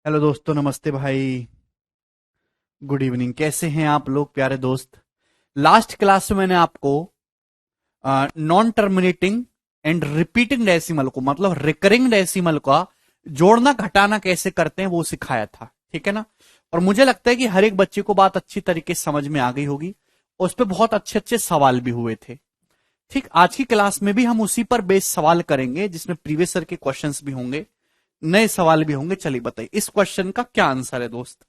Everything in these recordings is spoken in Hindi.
हेलो दोस्तों, नमस्ते भाई। Good evening. कैसे हैं आप लोग प्यारे दोस्त? लास्ट क्लास में मैंने आपको non terminating and repeating decimal को, मतलब रिकरिंग डेसिमल का जोड़ना घटाना कैसे करते हैं वो सिखाया था। ठीक है ना? और मुझे लगता है कि हर एक बच्चे को बात अच्छी तरीके से समझ में आ गई होगी और उस पर बहुत अच्छे अच्छे सवाल भी हुए थे। ठीक, आज की क्लास में भी हम उसी पर बेस सवाल करेंगे, जिसमें प्रीवियस ईयर के क्वेश्चंस भी होंगे, नए सवाल भी होंगे। चलिए बताइए, इस क्वेश्चन का क्या आंसर है दोस्त?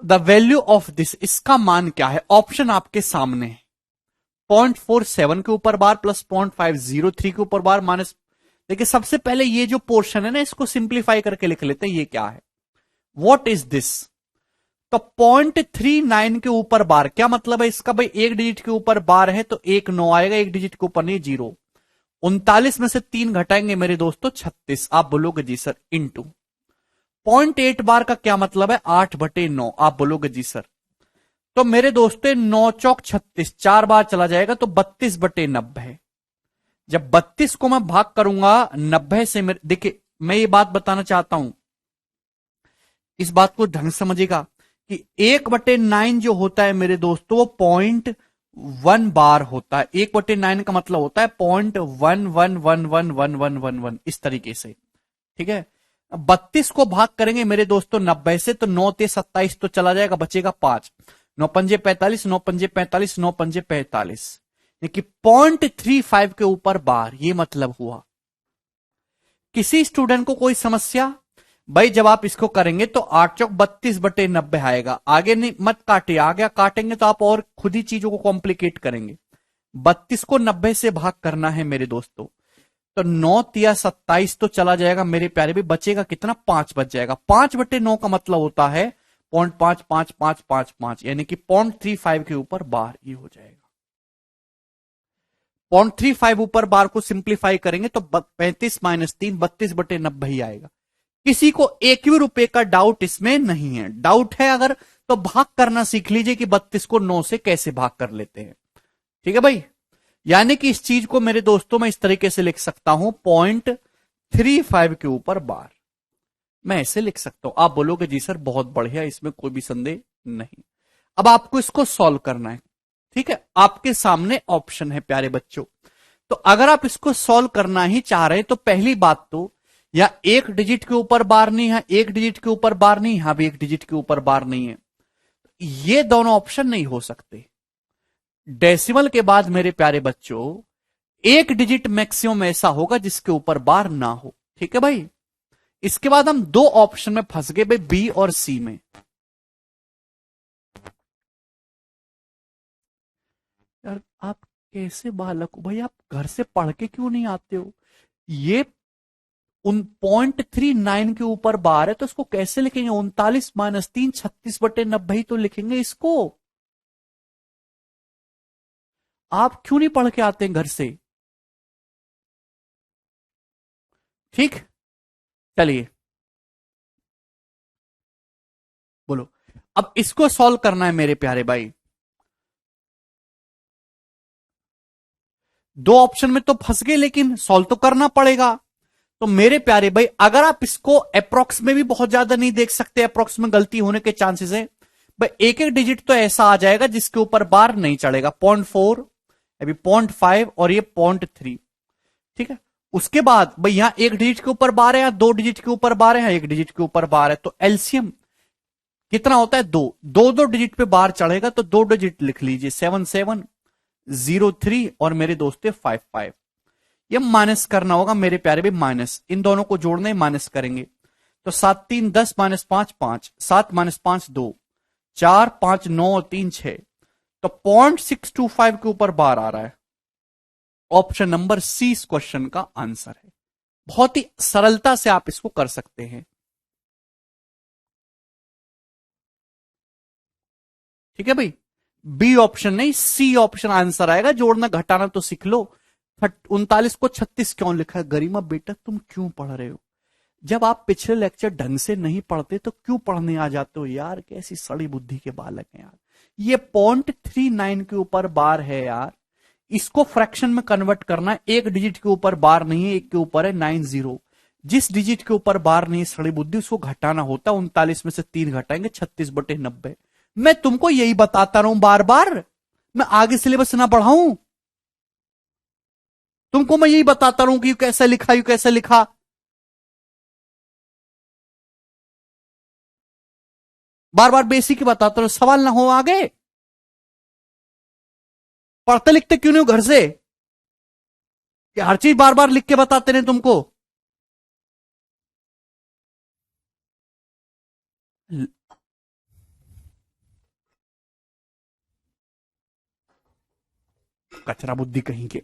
द वैल्यू ऑफ दिस, इसका मान क्या है? ऑप्शन आपके सामने है। 0.47 के ऊपर बार प्लस 0.503 के ऊपर बार माइनस। देखिए, सबसे पहले ये जो पोर्शन है ना, इसको सिंप्लीफाई करके लिख लेते हैं। ये क्या है? What is this? तो 0.39 के ऊपर बार, क्या मतलब है इसका भाई? एक डिजिट के ऊपर बार है तो एक 9 आएगा, एक डिजिट के ऊपर नहीं, 0। 39 में से 3 घटाएंगे मेरे दोस्तों, 36। आप बोलोगे जी सर इंटू 0.8 बार का क्या मतलब है? 8/9। आप बोलोगे जी सर। तो मेरे दोस्तों 9 चौक 36, 4 बार चला जाएगा तो 32/90। जब 32 को मैं भाग करूंगा 90 से, मेरे देखिए, मैं ये बात बताना चाहता हूं, इस बात को ढंग से समझिएगा कि 1/9 जो होता है मेरे दोस्तों, वो 0.1 बार होता है। 1/9 का मतलब होता है 0.1111111, इस तरीके से। ठीक है? 32 को भाग करेंगे मेरे दोस्तों 90 से, तो 9 ते 27 तो चला जाएगा, बचेगा 5। 9 पंजे 45, 9 पंजे 45, 9 पंजे 45। देखिए 0.35 के ऊपर बार, ये मतलब हुआ। किसी स्टूडेंट को कोई समस्या? भाई जब आप इसको करेंगे तो 8 चौक 32/90 आएगा। आगे नहीं मत काटिए, आगे काटेंगे तो आप और खुद ही चीजों को कॉम्प्लिकेट करेंगे। 32 को 90 से भाग करना है मेरे दोस्तों, तो 9 तिया 27 तो चला जाएगा मेरे प्यारे भी, बचेगा कितना? 5 बच जाएगा। 5/9 का मतलब होता है 0.5555, यानी कि 0.35 के ऊपर बार, ये हो जाएगा। 0.35 ऊपर बार को सिंप्लीफाई करेंगे तो 35 माइनस 3, 32/90 ही आएगा। किसी को एक भी रुपए का डाउट इसमें नहीं है? डाउट है अगर, तो भाग करना सीख लीजिए कि 32 को 9 से कैसे भाग कर लेते हैं। ठीक है भाई? यानी कि इस चीज को मेरे दोस्तों मैं इस तरीके से लिख सकता हूं, 0.35 के ऊपर बार, मैं ऐसे लिख सकता हूं। आप बोलोगे जी सर बहुत बढ़िया, इसमें कोई भी संदेह नहीं। अब आपको इसको सॉल्व करना है। ठीक है? आपके सामने ऑप्शन है प्यारे बच्चों। तो अगर आप इसको सॉल्व करना ही चाह रहे हैं तो पहली बात तो, या एक डिजिट के ऊपर बार नहीं है, एक डिजिट के ऊपर बार नहीं, यहां भी एक डिजिट के ऊपर बार नहीं है, ये दोनों ऑप्शन नहीं हो सकते। डेसिमल के बाद मेरे प्यारे बच्चों एक डिजिट मैक्सिमम ऐसा होगा जिसके ऊपर बार ना हो। ठीक है भाई? इसके बाद हम दो ऑप्शन में फंस गए भाई, बी और सी में। यार आप कैसे बालक हो भाई? आप घर से पढ़ के क्यों नहीं आते हो? ये उन 0.39 के ऊपर बार है तो इसको कैसे लिखेंगे? 39 - 3, 36/90 ही तो लिखेंगे इसको। आप क्यों नहीं पढ़ के आते हैं घर से? ठीक, चलिए बोलो। अब इसको सॉल्व करना है मेरे प्यारे भाई। दो ऑप्शन में तो फंस गए, लेकिन सॉल्व तो करना पड़ेगा। तो मेरे प्यारे भाई, अगर आप इसको अप्रोक्स में भी बहुत ज्यादा नहीं देख सकते, अप्रोक्स में गलती होने के चांसेस है भाई। एक एक डिजिट तो ऐसा आ जाएगा जिसके ऊपर बार नहीं चढ़ेगा। 0.4, अभी 0.5 और ये 0.3। ठीक है? उसके बाद भाई यहां एक डिजिट के ऊपर बार है, या दो डिजिट के ऊपर बार है, एक डिजिट के ऊपर बार है, तो एलसीएम कितना होता है? दो। दो दो डिजिट पे बार चढ़ेगा तो दो डिजिट लिख लीजिए, 7703 और मेरे दोस्तों 55। ये माइनस करना होगा मेरे प्यारे भी, माइनस इन दोनों को जोड़ना है, माइनस करेंगे तो 7 3 10 -5 5, 7 -5 2, 4 5 9 3 6, तो 0.625 के ऊपर बार आ रहा है। ऑप्शन नंबर सी इस क्वेश्चन का आंसर है। बहुत ही सरलता से आप इसको कर सकते हैं। ठीक है भाई? बी ऑप्शन नहीं, सी ऑप्शन आंसर आएगा। जोड़ना घटाना तो सीख लो। 39 को 36 क्यों लिखा है? गरिमा बेटा तुम क्यों पढ़ रहे हो? जब आप पिछले लेक्चर ढंग से नहीं पढ़ते तो क्यों पढ़ने आ जाते हो यार? कैसी सड़ी बुद्धि के बालक हैं यार। ये 0.39 के ऊपर बार है यार। इसको फ्रैक्शन में कन्वर्ट करना है, एक डिजिट के ऊपर बार नहीं है, एक के ऊपर है 90। जिस डिजिट के ऊपर बार नहीं सड़ी बुद्धि उसको घटाना होता है। 39 में से 3 घटाएंगे 36/90। मैं तुमको यही बताता रहूं बार बार, मैं आगे सिलेबस ना बढ़ाऊं? तुमको मैं यही बताता रहूं कि यू कैसे लिखा, यू कैसे लिखा। बार बार बेसिक ही बताता रहूं, सवाल ना हो आगे। पढ़ते लिखते क्यों नहीं हो घर से कि हर चीज बार बार लिख के बताते रहे तुमको? कचरा बुद्धि कहीं के।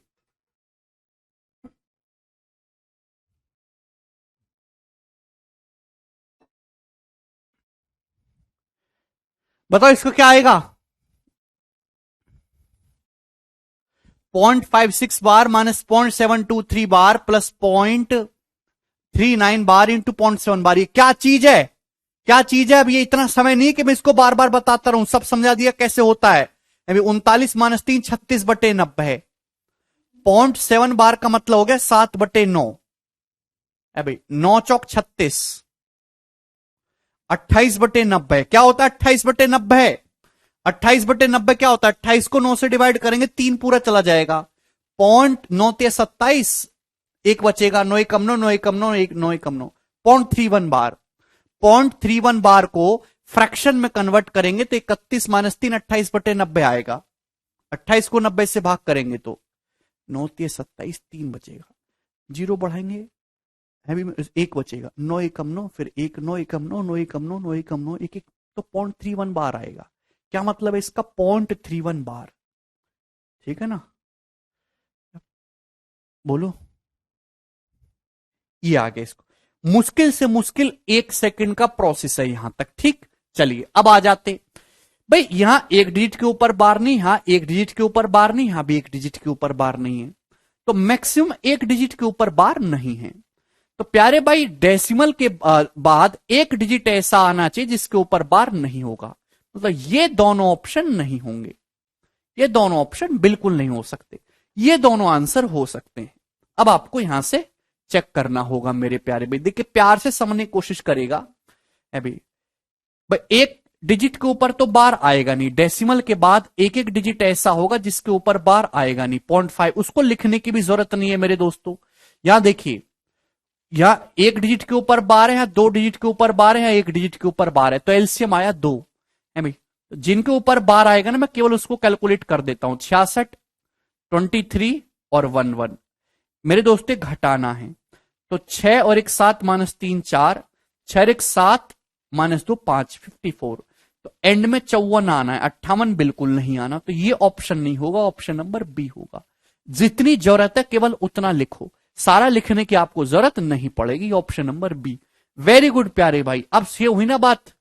बताओ इसको क्या आएगा? 0.56 बार माइनस 0.723 बार प्लस 0.39 बार इंटू 0.7 बार। ये क्या चीज है? क्या चीज है? अब ये इतना समय नहीं कि मैं इसको बार बार बताता रहूं, सब समझा दिया कैसे होता है। अभी 39 - 3 36/90 है। 0.7 बार का मतलब हो गया 7/9। अभी 9 चौक 36, 28/90 क्या होता है? 28/90। 28/90 क्या होता है? 28 को 9 से डिवाइड करेंगे 3 पूरा चला जाएगा। 0.9 27, एक बचेगा, 9 कम 9, 9 कम 9, 9 कम 9, 0.31 बार। 0.31 बार को फ्रैक्शन में कन्वर्ट करेंगे तो 31 - 3 28/90 आएगा। 28 को 90 से भाग करेंगे तो 9 27, 3 बचेगा, जीरो बढ़ाएंगे है भी, एक बचेगा, 9 कम 9, फिर 1, 9 कम 9, 9 कम 9, 9 कम 9, 1 1, तो 0.31 बार आएगा। क्या मतलब है इसका? 0.31 बार। ठीक है ना? बोलो। ये आ गया। इसको मुश्किल से मुश्किल 1 सेकंड का प्रोसेस है यहां तक। ठीक, चलिए अब आ जाते। भाई यहां एक डिजिट के ऊपर बार नहीं, यहां एक डिजिट के ऊपर बार नहीं, यहां भी एक डिजिट के ऊपर बार नहीं है, तो मैक्सिमम एक डिजिट के ऊपर बार नहीं है। तो प्यारे भाई डेसिमल के बाद एक डिजिट ऐसा आना चाहिए जिसके ऊपर बार नहीं होगा। मतलब ये दोनों ऑप्शन नहीं होंगे, ये दोनों ऑप्शन बिल्कुल नहीं हो सकते, ये दोनों आंसर हो सकते हैं। अब आपको यहां से चेक करना होगा मेरे प्यारे भाई। देखिए प्यार से समझने की कोशिश करेगा। अभी भाई एक डिजिट के ऊपर तो बार आएगा नहीं, डेसिमल के बाद एक एक डिजिट ऐसा होगा जिसके ऊपर बार आएगा नहीं। 0.5 उसको लिखने की भी जरूरत नहीं है मेरे दोस्तों। यहां देखिए, या एक डिजिट के ऊपर बार है, या 2 डिजिट के ऊपर बार है, या 1 डिजिट के ऊपर बार है, तो एलसीएम आया 2 है भाई। जिनके ऊपर बार आएगा ना मैं केवल उसको कैलकुलेट कर देता हूं। 66, 23 और 11 मेरे दोस्तों घटाना है। तो 6 और 1 7 - 3 4, 6 और 1 7 - 2 5 54। तो एंड में 54 आना है, 58 बिल्कुल नहीं आना, तो ये ऑप्शन नहीं होगा, ऑप्शन नंबर बी होगा। जितनी जरूरत है केवल उतना लिखो, सारा लिखने की आपको जरूरत नहीं पड़ेगी। Option number B. Very good प्यारे भाई। अब ये हुई ना बात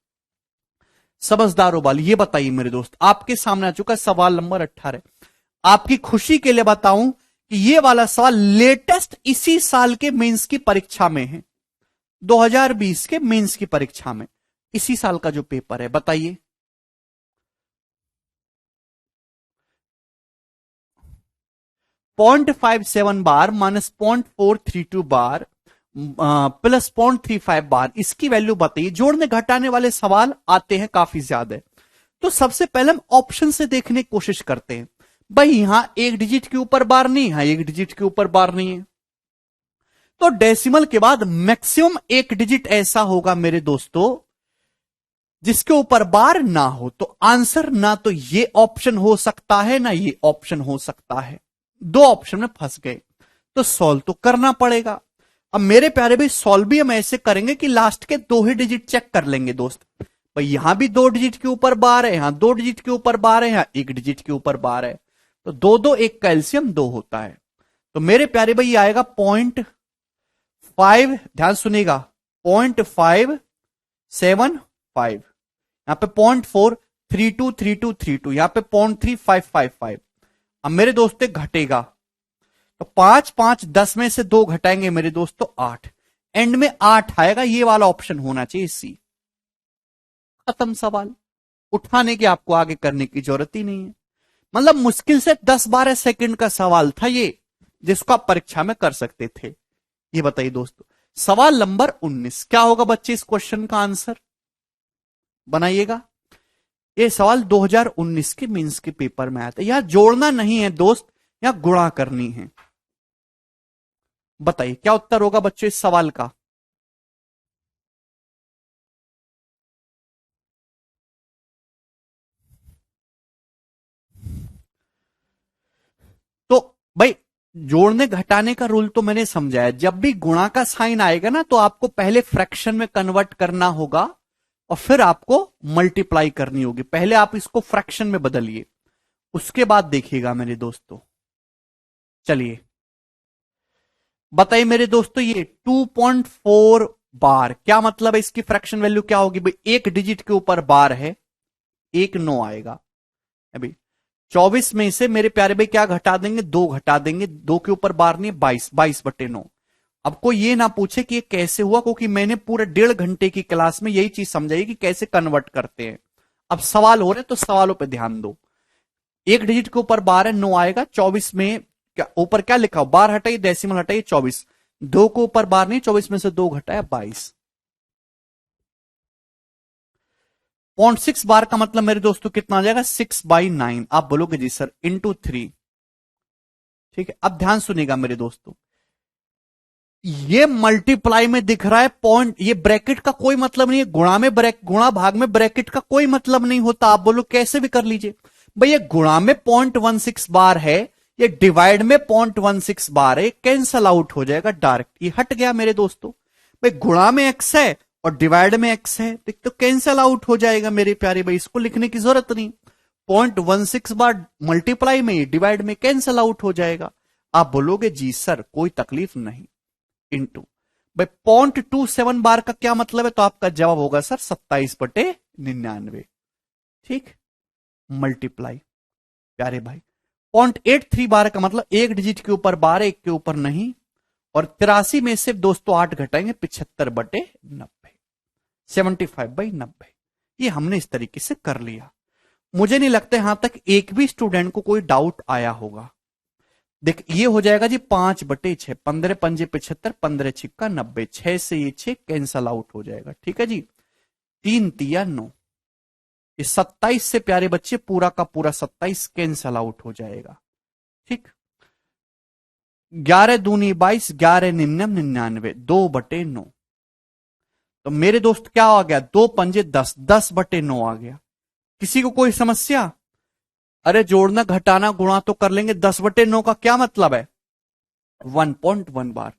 समझदारों वाली। ये बताइए मेरे दोस्त, आपके सामने आ चुका है सवाल नंबर 18। आपकी खुशी के लिए बताऊं कि ये वाला सवाल लेटेस्ट इसी साल के मेंस की परीक्षा में है, 2020 के मेंस की परीक्षा में, इसी साल का जो पेपर है। बताइए 0.57 बार माइनस 0.432 बार प्लस 0.35 बार, इसकी वैल्यू बताइए। जोड़ने घटाने वाले सवाल आते हैं काफी ज्यादा, तो सबसे पहले हम ऑप्शन से देखने की कोशिश करते हैं। भाई यहां एक डिजिट के ऊपर बार नहीं है, एक डिजिट के ऊपर बार नहीं है, तो डेसिमल के बाद मैक्सिमम एक डिजिट ऐसा होगा मेरे दोस्तों जिसके ऊपर बार ना हो। तो आंसर ना तो ये ऑप्शन हो सकता है ना ये ऑप्शन हो सकता है, दो ऑप्शन में फंस गए, तो सॉल्व तो करना पड़ेगा। अब मेरे प्यारे भाई सॉल्व भी हम ऐसे करेंगे कि लास्ट के 2 ही डिजिट चेक कर लेंगे दोस्त। भाई यहां भी 2 डिजिट के ऊपर बार है, यहां 2 डिजिट के ऊपर बार है, यहां 1 डिजिट के ऊपर बार है, तो 2 2 1 का एलसीएम 2 होता है। तो मेरे प्यारे भाई ये आएगा 0.5, ध्यान सुनिएगा, 0.575, यहां पे 0.4323232, यहां पे 0.3555। अब मेरे दोस्तों घटेगा, तो 5 5 10 में से 2 घटाएंगे मेरे दोस्तों 8, एंड में 8 आएगा। ये वाला ऑप्शन होना चाहिए सी। खत्म सवाल, उठाने की आपको आगे करने की जरूरत ही नहीं है। मतलब मुश्किल से 10-12 सेकंड का सवाल था ये, जिसको आप परीक्षा में कर सकते थे। ये बताइए दोस्तों, सवाल नंबर 19 क्या होगा बच्चे इस क्वेश्चन का आंसर बनाइएगा। ये सवाल 2019 के मेंस के पेपर में आया था। यहां जोड़ना नहीं है दोस्त, यहां गुणा करनी है। बताइए क्या उत्तर होगा बच्चों इस सवाल का। तो भाई जोड़ने घटाने का रूल तो मैंने समझाया, जब भी गुणा का साइन आएगा ना तो आपको पहले फ्रैक्शन में कन्वर्ट करना होगा और फिर आपको मल्टीप्लाई करनी होगी। पहले आप इसको फ्रैक्शन में बदलिए, उसके बाद देखिएगा मेरे दोस्तों। चलिए बताइए मेरे दोस्तों, ये 2.4 बार क्या मतलब है, इसकी फ्रैक्शन वैल्यू क्या होगी भाई। एक डिजिट के ऊपर बार है, एक 9 आएगा। अभी 24 में से मेरे प्यारे भाई क्या घटा देंगे, 2 घटा देंगे, 2 के ऊपर बार नहीं है, 22, 22/9। अब कोई ये ना पूछे कि ये कैसे हुआ, क्योंकि मैंने पूरे 1.5 घंटे की क्लास में यही चीज समझाई कि कैसे कन्वर्ट करते हैं। अब सवाल हो रहे तो सवालों पे ध्यान दो। एक डिजिट के ऊपर बार है, 9 आएगा। 24 में क्या ऊपर क्या लिखा हो, बार हटाइए, डेसिमल हटाइए, 24। 2 के ऊपर बार नहीं, 24 में से 2 घटाया, 22। 0.6 बार का मतलब मेरे दोस्तों कितना आ जाएगा, 6/9। आप बोलोगे जी सर इंटू 3। ठीक है, अब ध्यान सुनिएगा मेरे दोस्तों, ये मल्टीप्लाई में दिख रहा है पॉइंट, ये ब्रैकेट का कोई मतलब नहीं है। गुणा में गुणा भाग में ब्रैकेट का कोई मतलब नहीं होता। आप बोलो कैसे भी कर लीजिए भाई, ये गुणा में 0.16 बार है, ये डिवाइड में 0.16 बार है, कैंसल आउट हो जाएगा डायरेक्ट, ये हट गया मेरे दोस्तों। भाई गुणा में एक्स है और डिवाइड में एक्स है तो कैंसल आउट हो जाएगा मेरे प्यारे भाई, इसको लिखने की जरूरत नहीं। 0.16 बार मल्टीप्लाई में डिवाइड में कैंसल आउट हो जाएगा। आप बोलोगे जी सर कोई तकलीफ नहीं, इंटू भाई 0.27 बार का क्या मतलब है, तो आपका जवाब होगा सर 27/99। ठीक, मल्टीप्लाई प्यारे भाई। 0.83 बार का मतलब एक डिजिट के ऊपर बार, एक के ऊपर नहीं। और 83 में से दोस्तों 8 घटाएंगे, 75/90, 75/90। ये हमने इस तरीके से कर लिया। मुझे नहीं लगता यहां तक एक भी स्टूडेंट को कोई डाउट आया होगा। देख ये हो जाएगा जी 5/6, 15 पंजे 75, 15 छिक्का 90, 6 से ये 6 कैंसल आउट हो जाएगा। ठीक है जी, 3 तिया 9, ये 27 से प्यारे बच्चे पूरा का पूरा 27 कैंसल आउट हो जाएगा। ठीक, 11 दूनी 22, 11 निन्नम 99, 2/9। तो मेरे दोस्त क्या आ गया, 2 पंजे 10, 10/9 आ गया। किसी को कोई समस्या, अरे जोड़ना घटाना गुणा तो कर लेंगे, 10/9 का क्या मतलब है, 1.1 बार।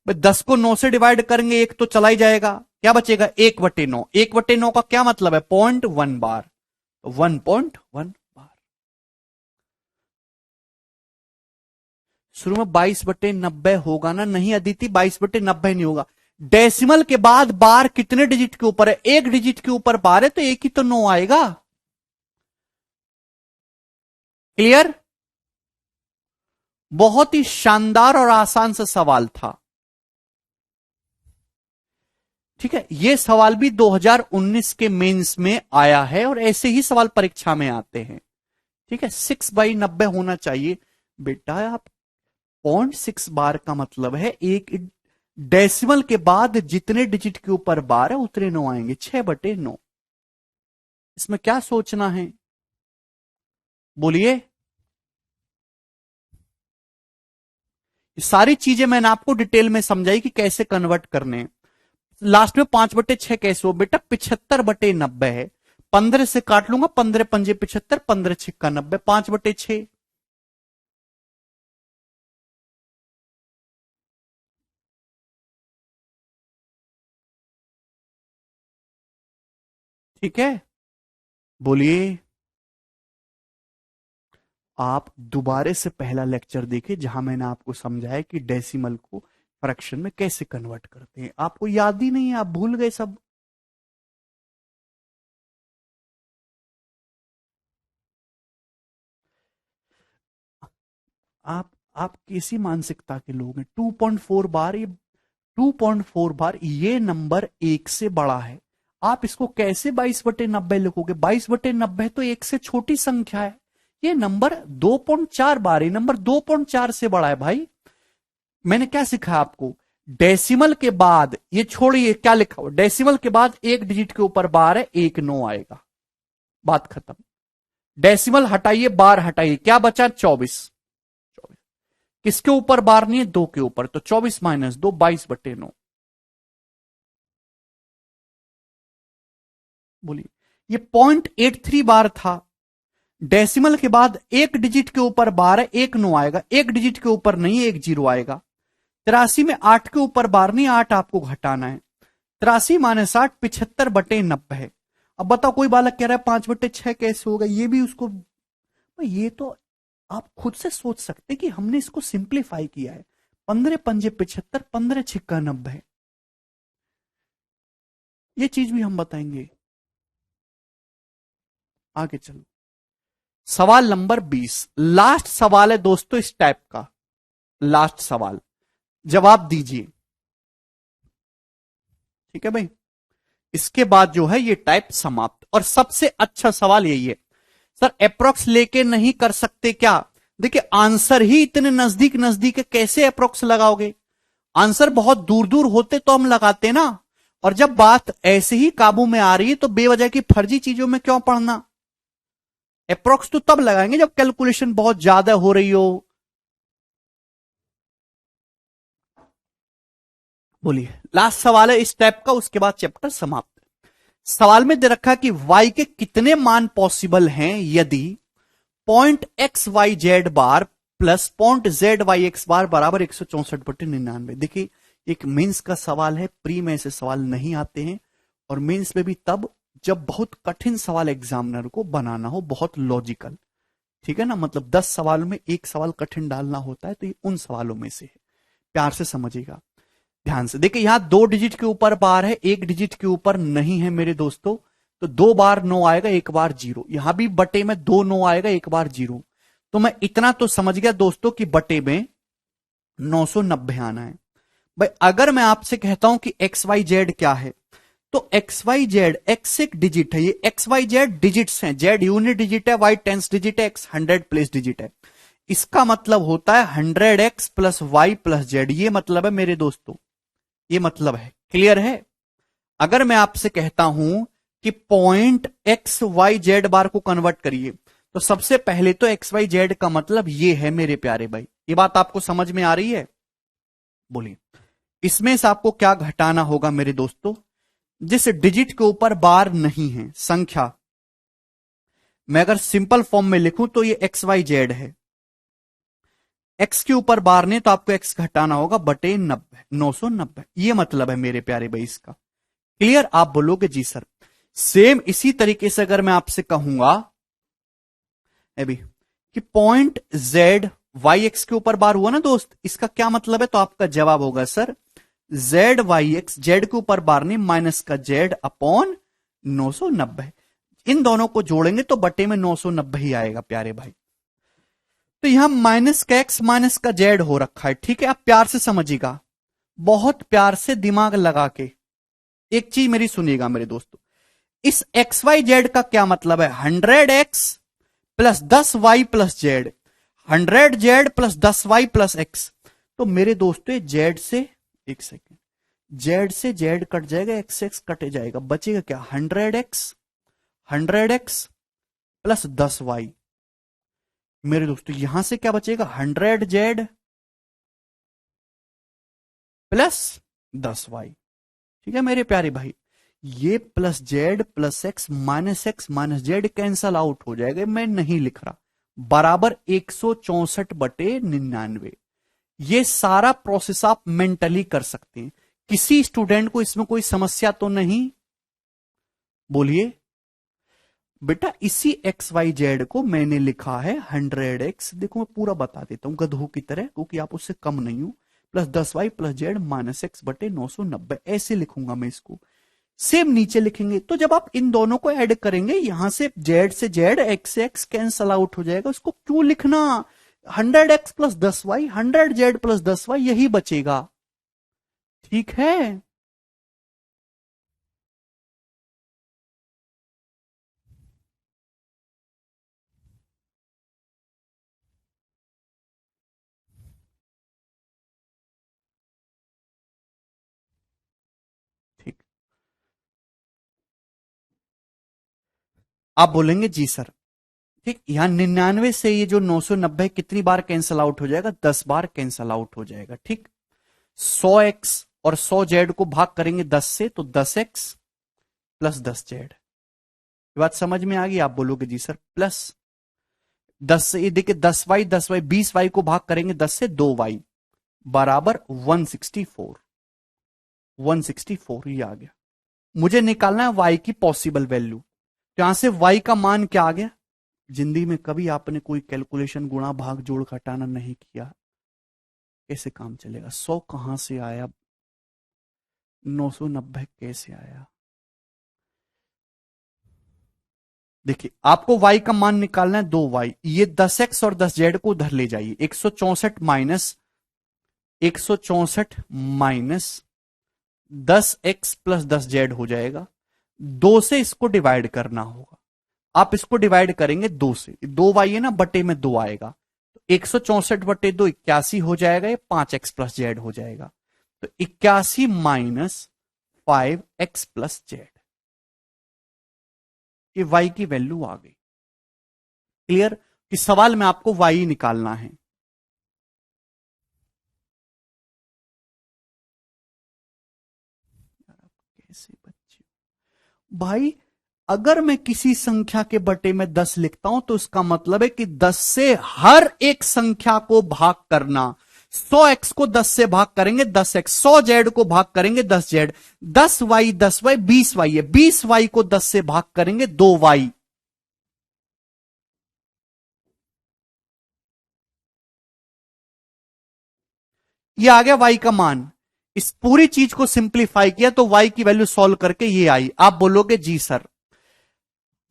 भाई 10 को 9 से डिवाइड करेंगे, एक तो चला ही जाएगा, क्या बचेगा 1/9। 1/9 का क्या मतलब है, 0.1 बार, 1.1 बार। शुरू में 22/90 होगा ना, नहीं अदिति 22/90 नहीं होगा। डेसिमल के बाद बार कितने डिजिट के ऊपर है, एक डिजिट के ऊपर बार है तो एक ही तो 9 आएगा। क्लियर, बहुत ही शानदार और आसान सा सवाल था। ठीक है, यह सवाल भी 2019 के मेंस में आया है और ऐसे ही सवाल परीक्षा में आते हैं। ठीक है, 6/90 होना चाहिए बेटा। आप 0.6 बार का मतलब है एक डेसिमल के बाद जितने डिजिट के ऊपर बार है उतने 9 आएंगे, 6/9। इसमें क्या सोचना है बोलिए। सारी चीजें मैंने आपको डिटेल में समझाई कि कैसे कन्वर्ट करने हैं। लास्ट में 5/6 कैसे हो बेटा, 75/90 है। 15 से काट लूंगा, 15 पंजे 75, 15 छिक्का 90, 5/6। ठीक है, बोलिए। आप दोबारे से पहला लेक्चर देखिए जहां मैंने आपको समझाया कि डेसिमल को फ्रैक्शन में कैसे कन्वर्ट करते हैं। आपको याद ही नहीं है, आप भूल गए सब। आप कैसी मानसिकता के लोग हैं। 2.4 बार, ये 2.4 बार ये नंबर एक से बड़ा है। आप इसको कैसे 22/90 लिखोगे, 22/90 तो एक से छोटी संख्या है। ये नंबर 2.4 बार, ये नंबर 2.4 से बड़ा है भाई। मैंने क्या सिखाया आपको, डेसिमल के बाद ये छोड़िए, क्या लिखा हुआ, डेसिमल के बाद एक डिजिट के ऊपर बार है, एक 9 आएगा, बात खत्म। डेसिमल हटाइए, बार हटाइए, क्या बचा, 24। 24 किसके ऊपर बार नहीं है, 2 के ऊपर, तो 24 माइनस 2, 22/9। बोलिए, ये 0.83 बार था। डेसिमल के बाद एक डिजिट के ऊपर बार है, एक 9 आएगा, एक डिजिट के ऊपर नहीं, एक 0 आएगा। 83 में 8 के ऊपर बार नहीं, 8 आपको घटाना है। 83 माइनस 8, 75/90 है। अब बताओ, कोई बालक कह रहा है 5/6 कैसे होगा, ये भी उसको, ये तो आप खुद से सोच सकते कि हमने इसको सिंप्लीफाई किया है। 15 पंजे 75, 15 छिक्का 90, ये चीज भी हम बताएंगे। आगे चलो, सवाल नंबर 20, लास्ट सवाल है दोस्तों इस टाइप का। लास्ट सवाल, जवाब दीजिए, ठीक है भाई। इसके बाद जो है ये टाइप समाप्त, और सबसे अच्छा सवाल यही है। सर अप्रोक्स लेके नहीं कर सकते क्या? देखिए आंसर ही इतने नजदीक नजदीक है, कैसे अप्रोक्स लगाओगे? आंसर बहुत दूर दूर होते तो हम लगाते ना। और जब बात ऐसे ही काबू में आ रही है तो बेवजह की फर्जी चीजों में क्यों पढ़ना? अप्रोक्स तो तब लगाएंगे जब कैलकुलेशन बहुत ज्यादा हो रही हो। बोलिए, लास्ट सवाल है इस टाइप का, उसके बाद चैप्टर समाप्त। सवाल में दे रखा कि y के कितने मान पॉसिबल हैं यदि point X Y Z bar plus point Z Y X bar बराबर 164/99। देखिए, एक मेंस का सवाल है, प्री में ऐसे सवाल नहीं आते हैं, और मेंस में भी तब जब बहुत कठिन सवाल एग्जामिनर को बनाना हो, बहुत लॉजिकल, ठीक है ना, मतलब 10 सवालों में एक सवाल कठिन डालना होता है, तो ये उन सवालों में से है। प्यार से समझिएगा, ध्यान से देखिए, यहां 2 डिजिट के ऊपर बार है, एक डिजिट के ऊपर नहीं है मेरे दोस्तों, तो 2 बार 9 आएगा, एक बार 0, यहां भी बटे में 2 9 आएगा, एक बार 0। तो मैं इतना तो समझ गया दोस्तों कि बटे में 990 आना है। भाई अगर मैं आपसे कहता हूं कि एक्स वाई जेड क्या है, तो एक्स वाई जेड, एक्स एक डिजिट है, ये एक्स वाई जेड डिजिट्स हैं, जेड यूनिट डिजिट है, वाई टेंस डिजिट है, एक्स 100 प्लेस डिजिट है। इसका मतलब होता है 100x plus Y plus Z, ये मतलब है मेरे दोस्तों, ये मतलब है, क्लियर है? अगर मैं आपसे कहता हूं कि पॉइंट एक्स वाई जेड बार को कन्वर्ट करिए, तो सबसे पहले तो एक्स वाई जेड का मतलब ये है मेरे प्यारे भाई, ये बात आपको समझ में आ रही है? बोलिए, इसमें से आपको क्या घटाना होगा मेरे दोस्तों? जिस डिजिट के ऊपर बार नहीं है, संख्या, मैं अगर सिंपल फॉर्म में लिखूं तो ये एक्स वाई जेड है, एक्स के ऊपर बार नहीं, तो आपको एक्स घटाना होगा बटे 90, 990, ये मतलब है मेरे प्यारे भाई इसका। क्लियर? आप बोलोगे जी सर। सेम इसी तरीके से अगर मैं आपसे कहूंगा अभी कि पॉइंट जेड वाई एक्स के ऊपर बार हुआ ना दोस्त, इसका क्या मतलब है, तो आपका जवाब होगा sir z Y x, z के ऊपर बार नहीं, माइनस का जेड अपॉन 990। इन दोनों को जोड़ेंगे तो बटे में 990 ही आएगा प्यारे भाई। तो यहां माइनस का एक्स माइनस का जेड हो रखा है, ठीक है, आप प्यार से समझिएगा, बहुत प्यार से दिमाग लगा के एक चीज मेरी सुनिएगा मेरे दोस्तों। इस एक्स वाई जेड का क्या मतलब है, 100x plus 10y plus Z, 100z plus 10y plus x. तो मेरे दोस्तों ये जेड से, एक सेकेंड, जेड से जेड कट जाएगा, एक्स एक्स कटे जाएगा, बचेगा क्या, 100x प्लस 10y। मेरे दोस्तों यहां से क्या बचेगा, 100z प्लस 10y। ठीक है मेरे प्यारे भाई, ये plus Z plus x minus Z cancel out हो जाएगा, मैं नहीं लिख रहा, बराबर 164/99। ये सारा प्रोसेस आप मेंटली कर सकते हैं, किसी स्टूडेंट को इसमें कोई समस्या तो नहीं? बोलिए बेटा, इसी एक्स वाई जेड को मैंने लिखा है 100x, देखो मैं पूरा बता देता हूं गधों की तरह, क्योंकि आप उससे कम नहीं हो, plus 10y plus Z minus x बटे 990, ऐसे लिखूंगा मैं इसको। सेम नीचे लिखेंगे, तो जब आप इन दोनों को ऐड करेंगे, यहां से जेड एक्स से एक्स कैंसल आउट हो जाएगा, उसको क्यों लिखना, 100x plus 10y, 100z plus 10y, यही बचेगा, ठीक है? आप बोलेंगे जी सर। ठीक, यहां 99 से ये जो 990 कितनी बार कैंसल आउट हो जाएगा? 10 बार कैंसल आउट हो जाएगा। ठीक, 100x और 100z को भाग करेंगे 10 से तो 10x प्लस 10z। बात समझ में आ गई? आप बोलोगे जी सर। प्लस 10 से ये देखिए 10y 10y 20y को भाग करेंगे 10 से 2y बराबर 164। 164 ये आ गया। मुझे निकालना है y की पॉसिबल वैल्यू। तो यहां से y का मान क्या आ गया? जिंदगी में कभी आपने कोई कैलकुलेशन गुणा भाग जोड़ घटाना नहीं किया, कैसे काम चलेगा? 100 कहां से आया? 990 कैसे आया? देखिए आपको y का मान निकालना है 2y। ये 10x और 10z को उधर ले जाइए। 164 माइनस 10x प्लस 10z हो जाएगा। 2 से इसको डिवाइड करना होगा। आप इसको डिवाइड करेंगे 2 से, 2y है ना, बटे में 2 आएगा। तो 164 बटे 2 81 हो जाएगा। ये 5x प्लस जेड हो जाएगा। तो 81 माइनस 5x प्लस जेड, ये y की वैल्यू आ गई। क्लियर? कि सवाल में आपको y निकालना है। कैसे बच्चे भाई, अगर मैं किसी संख्या के बटे में 10 लिखता हूं तो इसका मतलब है कि 10 से हर एक संख्या को भाग करना। 100x को 10 से भाग करेंगे 10x, 100z को भाग करेंगे 10z, 10y 10y 20y है, 20y को 10 से भाग करेंगे 2y। ये आ गया y का मान। इस पूरी चीज को सिंप्लीफाई किया तो y की वैल्यू सॉल्व करके ये आई। आप बोलोगे जी सर।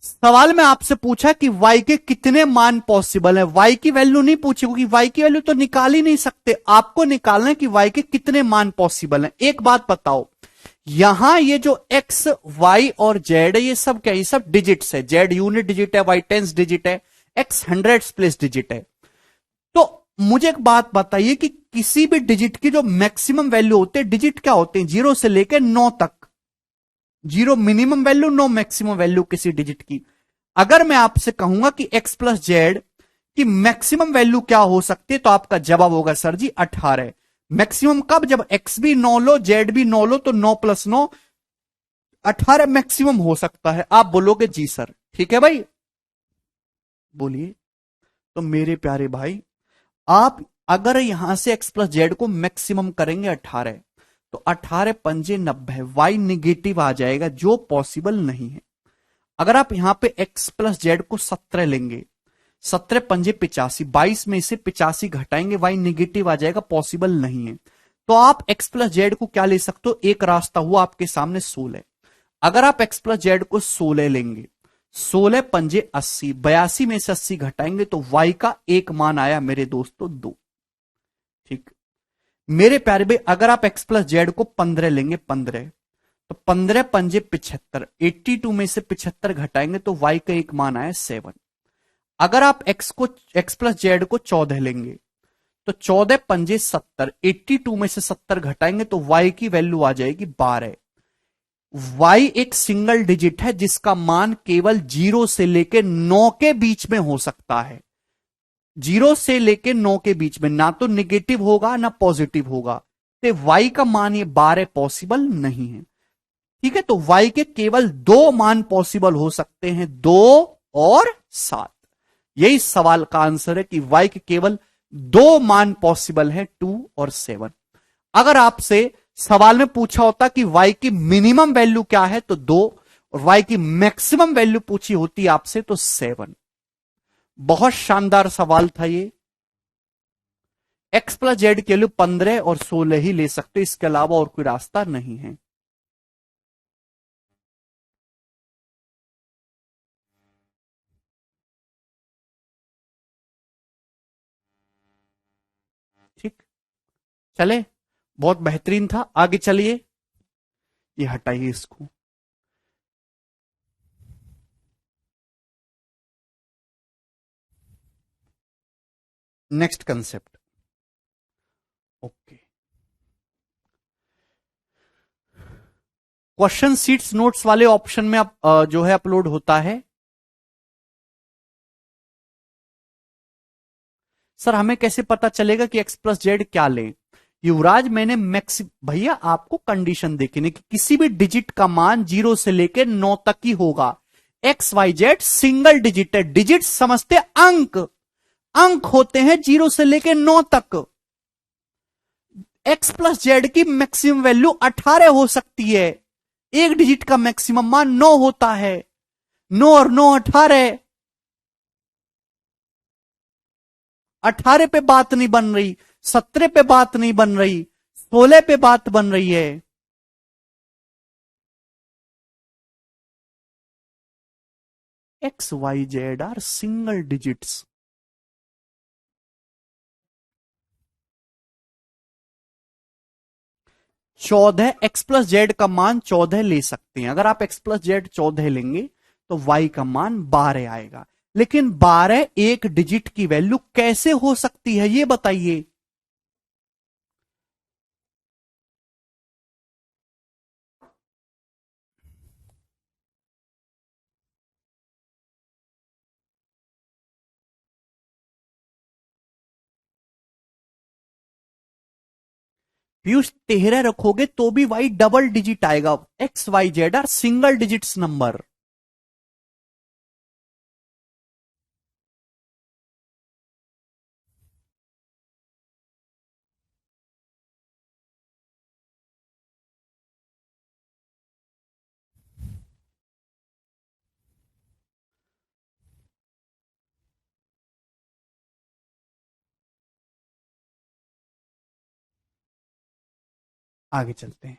सवाल में आपसे पूछा कि y के कितने मान पॉसिबल है, y की वैल्यू नहीं पूछी, क्योंकि y की वैल्यू तो निकाल ही नहीं सकते। आपको निकालना है कि y के कितने मान पॉसिबल है। एक बात बताओ, यहां ये जो x y और z है ये सब क्या है? ये सब डिजिट्स है। z यूनिट डिजिट है, y टेंस डिजिट है, x हंड्रेड्स प्लेस डिजिट है। तो मुझे एक बात बताइए कि किसी भी डिजिट की जो मैक्सिमम वैल्यू होते हैं, डिजिट क्या होते हैं? 0 से लेकर 9 तक। 0 मिनिमम वैल्यू, 9 मैक्सिमम वैल्यू किसी डिजिट की। अगर मैं आपसे कहूंगा कि x प्लस जेड की मैक्सिमम वैल्यू क्या हो सकती है, तो आपका जवाब होगा सर जी 18। मैक्सिमम कब? जब x भी 9 लो, z भी 9 लो, तो 9 प्लस 9 18 मैक्सिमम हो सकता है। आप बोलोगे जी सर। ठीक है भाई, बोलिए। तो मेरे प्यारे भाई, आप अगर यहां से x प्लस जेड को मैक्सिमम करेंगे 18, तो 18 पंजे 90, y निगेटिव आ जाएगा जो पॉसिबल नहीं है। अगर आप यहां पे x प्लस जेड को 17 लेंगे, 17 पंजे 85, 22 में से 85 घटाएंगे, y निगेटिव आ जाएगा, पॉसिबल नहीं है। तो आप x प्लस जेड को क्या ले सकते हो? एक रास्ता हुआ आपके सामने 16। अगर आप x प्लस जेड को 16 लेंगे, 16 पंजे 80, 82 में से 80 घटाएंगे तो y का एक मान आया मेरे दोस्तों 2। ठीक, मेरे प्यारे भाई, अगर आप x प्लस जेड को 15 लेंगे, 15, तो 15 पंजे 75, 82 में से 75 घटाएंगे तो y का एक मान आया 7। अगर आप x प्लस जेड को 14 लेंगे, तो 14 पंजे 70, 82 में से 70 घटाएंगे तो y की वैल्यू आ जाएगी 12। y एक सिंगल डिजिट है जिसका मान केवल 0 से लेकर 9 के बीच में हो सकता है। 0 से लेकर 9 के बीच में, ना तो निगेटिव होगा ना पॉजिटिव होगा। तो y का मान ये 12 पॉसिबल नहीं है। ठीक है, तो y के केवल 2 मान पॉसिबल हो सकते हैं, 2 और 7। यही सवाल का आंसर है कि y के केवल 2 मान पॉसिबल है, 2 और 7। अगर आपसे सवाल में पूछा होता कि y की मिनिमम वैल्यू क्या है, तो 2, और y की मैक्सिमम वैल्यू पूछी होती आपसे तो 7। बहुत शानदार सवाल था ये। x प्लस जेड के लिए 15 और 16 ही ले सकते, इसके अलावा और कोई रास्ता नहीं है। ठीक, चले, बहुत बेहतरीन था। आगे चलिए, ये हटाइए इसको। Next concept. Okay, question seats notes वाले ऑप्शन में जो है अपलोड होता है। सर हमें कैसे पता चलेगा कि x प्लस जेड क्या लें? युवराज मैंने भैया आपको कंडीशन देखी कि किसी भी डिजिट का मान 0 से लेकर 9 तक ही होगा। X Y z single digit है, डिजिट समझते अंक, अंक होते हैं 0 से लेकर 9 तक। x प्लस जेड की मैक्सिमम वैल्यू 18 हो सकती है, एक डिजिट का मैक्सिमम मान 9 होता है। 9 और 9 18, 18 पे बात नहीं बन रही, 17 पे बात नहीं बन रही, 16 पे बात बन रही है। X Y z are single digits. चौदह एक्स प्लस जेड का मान 14 ले सकते हैं। अगर आप एक्स प्लस जेड 14 लेंगे तो वाई का मान 12 आएगा। लेकिन 12 एक डिजिट की वैल्यू कैसे हो सकती है ये बताइए। पीयूष 13 रखोगे तो भी वाई डबल डिजिट आएगा। X Y z are single digits number. आगे चलते हैं।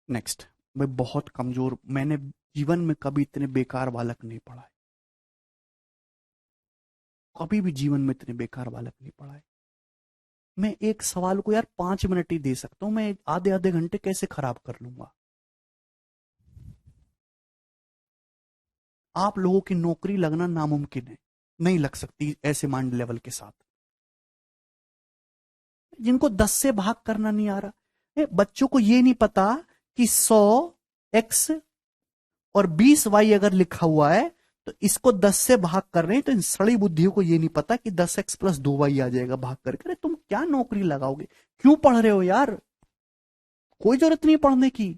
नेक्स्ट। मैं बहुत कमजोर, मैंने जीवन में कभी इतने बेकार बालक नहीं पढ़ा है, कभी भी जीवन में इतने बेकार बालक नहीं पढ़ा है। मैं एक सवाल को यार 5 मिनट ही दे सकता हूं, मैं आधे आधे घंटे कैसे खराब कर लूंगा। आप लोगों की नौकरी लगना नामुमकिन है, नहीं लग सकती ऐसे माइंड लेवल के साथ। जिनको 10 से भाग करना नहीं आ रहा, बच्चों को ये नहीं पता कि 100x और 20y अगर लिखा हुआ है तो इसको 10 से भाग कर रहे हैं, तो इन सड़ी बुद्धियों को ये नहीं पता कि 10x प्लस 2y आ जाएगा भाग करके। तुम क्या नौकरी लगाओगे, क्यों पढ़ रहे हो यार, कोई जरूरत नहीं पढ़ने की।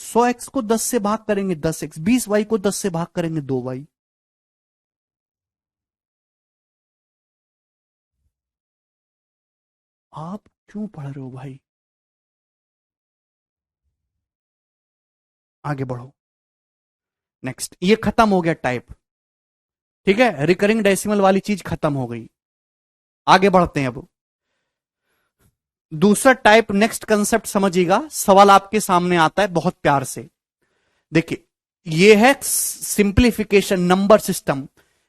100x को 10 से भाग करेंगे 10x, 20y को 10 से भाग करेंगे 2y। आप क्यों पढ़ रहे हो भाई, आगे बढ़ो। नेक्स्ट, ये खत्म हो गया टाइप, ठीक है, रिकरिंग डेसिमल वाली चीज खत्म हो गई। आगे बढ़ते हैं अब। दूसरा टाइप, नेक्स्ट कंसेप्ट समझिएगा, सवाल आपके सामने आता है बहुत प्यार से। देखिए, ये है simplification number system.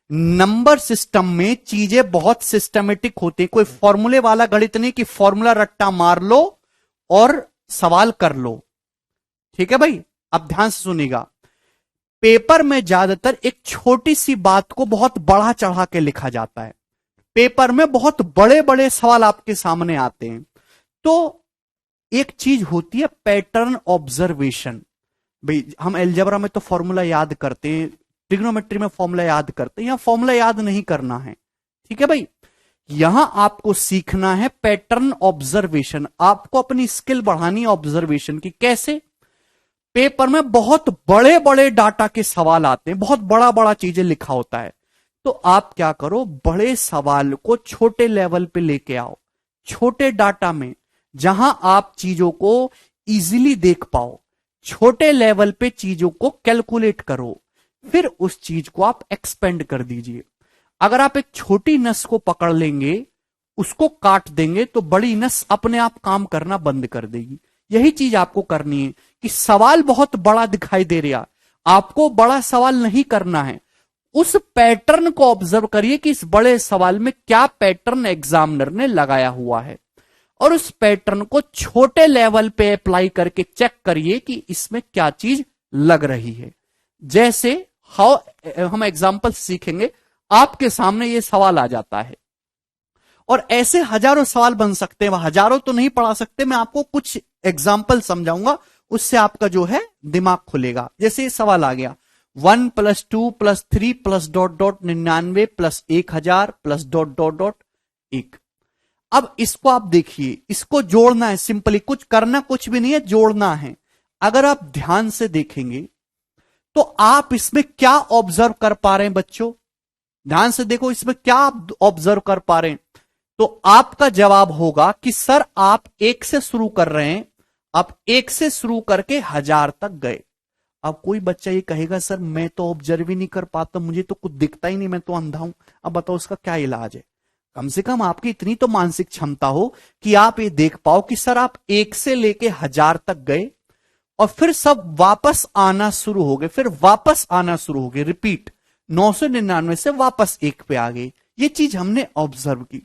Number system में चीजें बहुत सिस्टमेटिक होती है, कोई फॉर्मूले वाला गणित नहीं कि फॉर्मूला रट्टा मार लो और सवाल कर लो। ठीक है भाई, अब ध्यान से सुनिएगा। पेपर में ज्यादातर एक छोटी सी बात को बहुत बढ़ा चढ़ा के लिखा जाता है। पेपर में बहुत बड़े बड़े सवाल आपके सामने आते हैं, तो एक चीज होती है पैटर्न ऑब्जर्वेशन। भाई हम एल्जेब्रा में तो फॉर्मूला याद करते हैं, ट्रिग्नोमेट्री में फॉर्मूला याद करते हैं, यहां फॉर्मूला याद नहीं करना है। ठीक है भाई, यहां आपको सीखना है पैटर्न ऑब्जर्वेशन। आपको अपनी स्किल बढ़ानी है ऑब्जर्वेशन की। कैसे? पेपर में बहुत बड़े बड़े डाटा के सवाल आते हैं, बहुत बड़ा बड़ा चीजें लिखा होता है, तो आप क्या करो, बड़े सवाल को छोटे लेवल पे लेके आओ, छोटे डाटा में, जहां आप चीजों को इजीली देख पाओ। छोटे लेवल पे चीजों को कैलकुलेट करो, फिर उस चीज को आप एक्सपेंड कर दीजिए। अगर आप एक छोटी नस को पकड़ लेंगे, उसको काट देंगे, तो बड़ी नस अपने आप काम करना बंद कर देगी। यही चीज आपको करनी है कि सवाल बहुत बड़ा दिखाई दे रहा, आपको बड़ा सवाल नहीं करना है, उस पैटर्न को ऑब्जर्व करिए कि इस बड़े सवाल में क्या पैटर्न एग्जामिनर ने लगाया हुआ है, और उस पैटर्न को छोटे लेवल पे अप्लाई करके चेक करिए कि इसमें क्या चीज लग रही है। जैसे हाउ, हम एग्जाम्पल सीखेंगे, आपके सामने ये सवाल आ जाता है, और ऐसे हजारों सवाल बन सकते हैं, हजारों तो नहीं पढ़ा सकते, मैं आपको कुछ एग्जाम्पल समझाऊंगा, उससे आपका जो है दिमाग खुलेगा। जैसे ये सवाल आ गया, 1+2+3+... 99 प्लस 1000 प्लस ... एक। अब इसको आप देखिए, इसको जोड़ना है सिंपली, कुछ करना कुछ भी नहीं है, जोड़ना है। अगर आप ध्यान से देखेंगे तो आप इसमें क्या ऑब्जर्व कर पा रहे हैं बच्चों? ध्यान से देखो, इसमें क्या आप ऑब्जर्व कर पा रहे हैं? तो आपका जवाब होगा कि सर आप एक से शुरू कर रहे हैं, आप एक से शुरू करके 1000 तक गए। अब कोई बच्चा ये कहेगा सर मैं तो ऑब्जर्व ही नहीं कर पाता, मुझे तो कुछ दिखता ही नहीं, मैं तो अंधा हूं। अब बताओ उसका क्या इलाज है? कम से कम आपकी इतनी तो मानसिक क्षमता हो कि आप ये देख पाओ कि सर आप एक से लेके 1000 तक गए और फिर सब वापस आना शुरू हो गए, फिर वापस आना शुरू हो गए, रिपीट 999 से वापस एक पे आ गए। ये चीज हमने ऑब्जर्व की।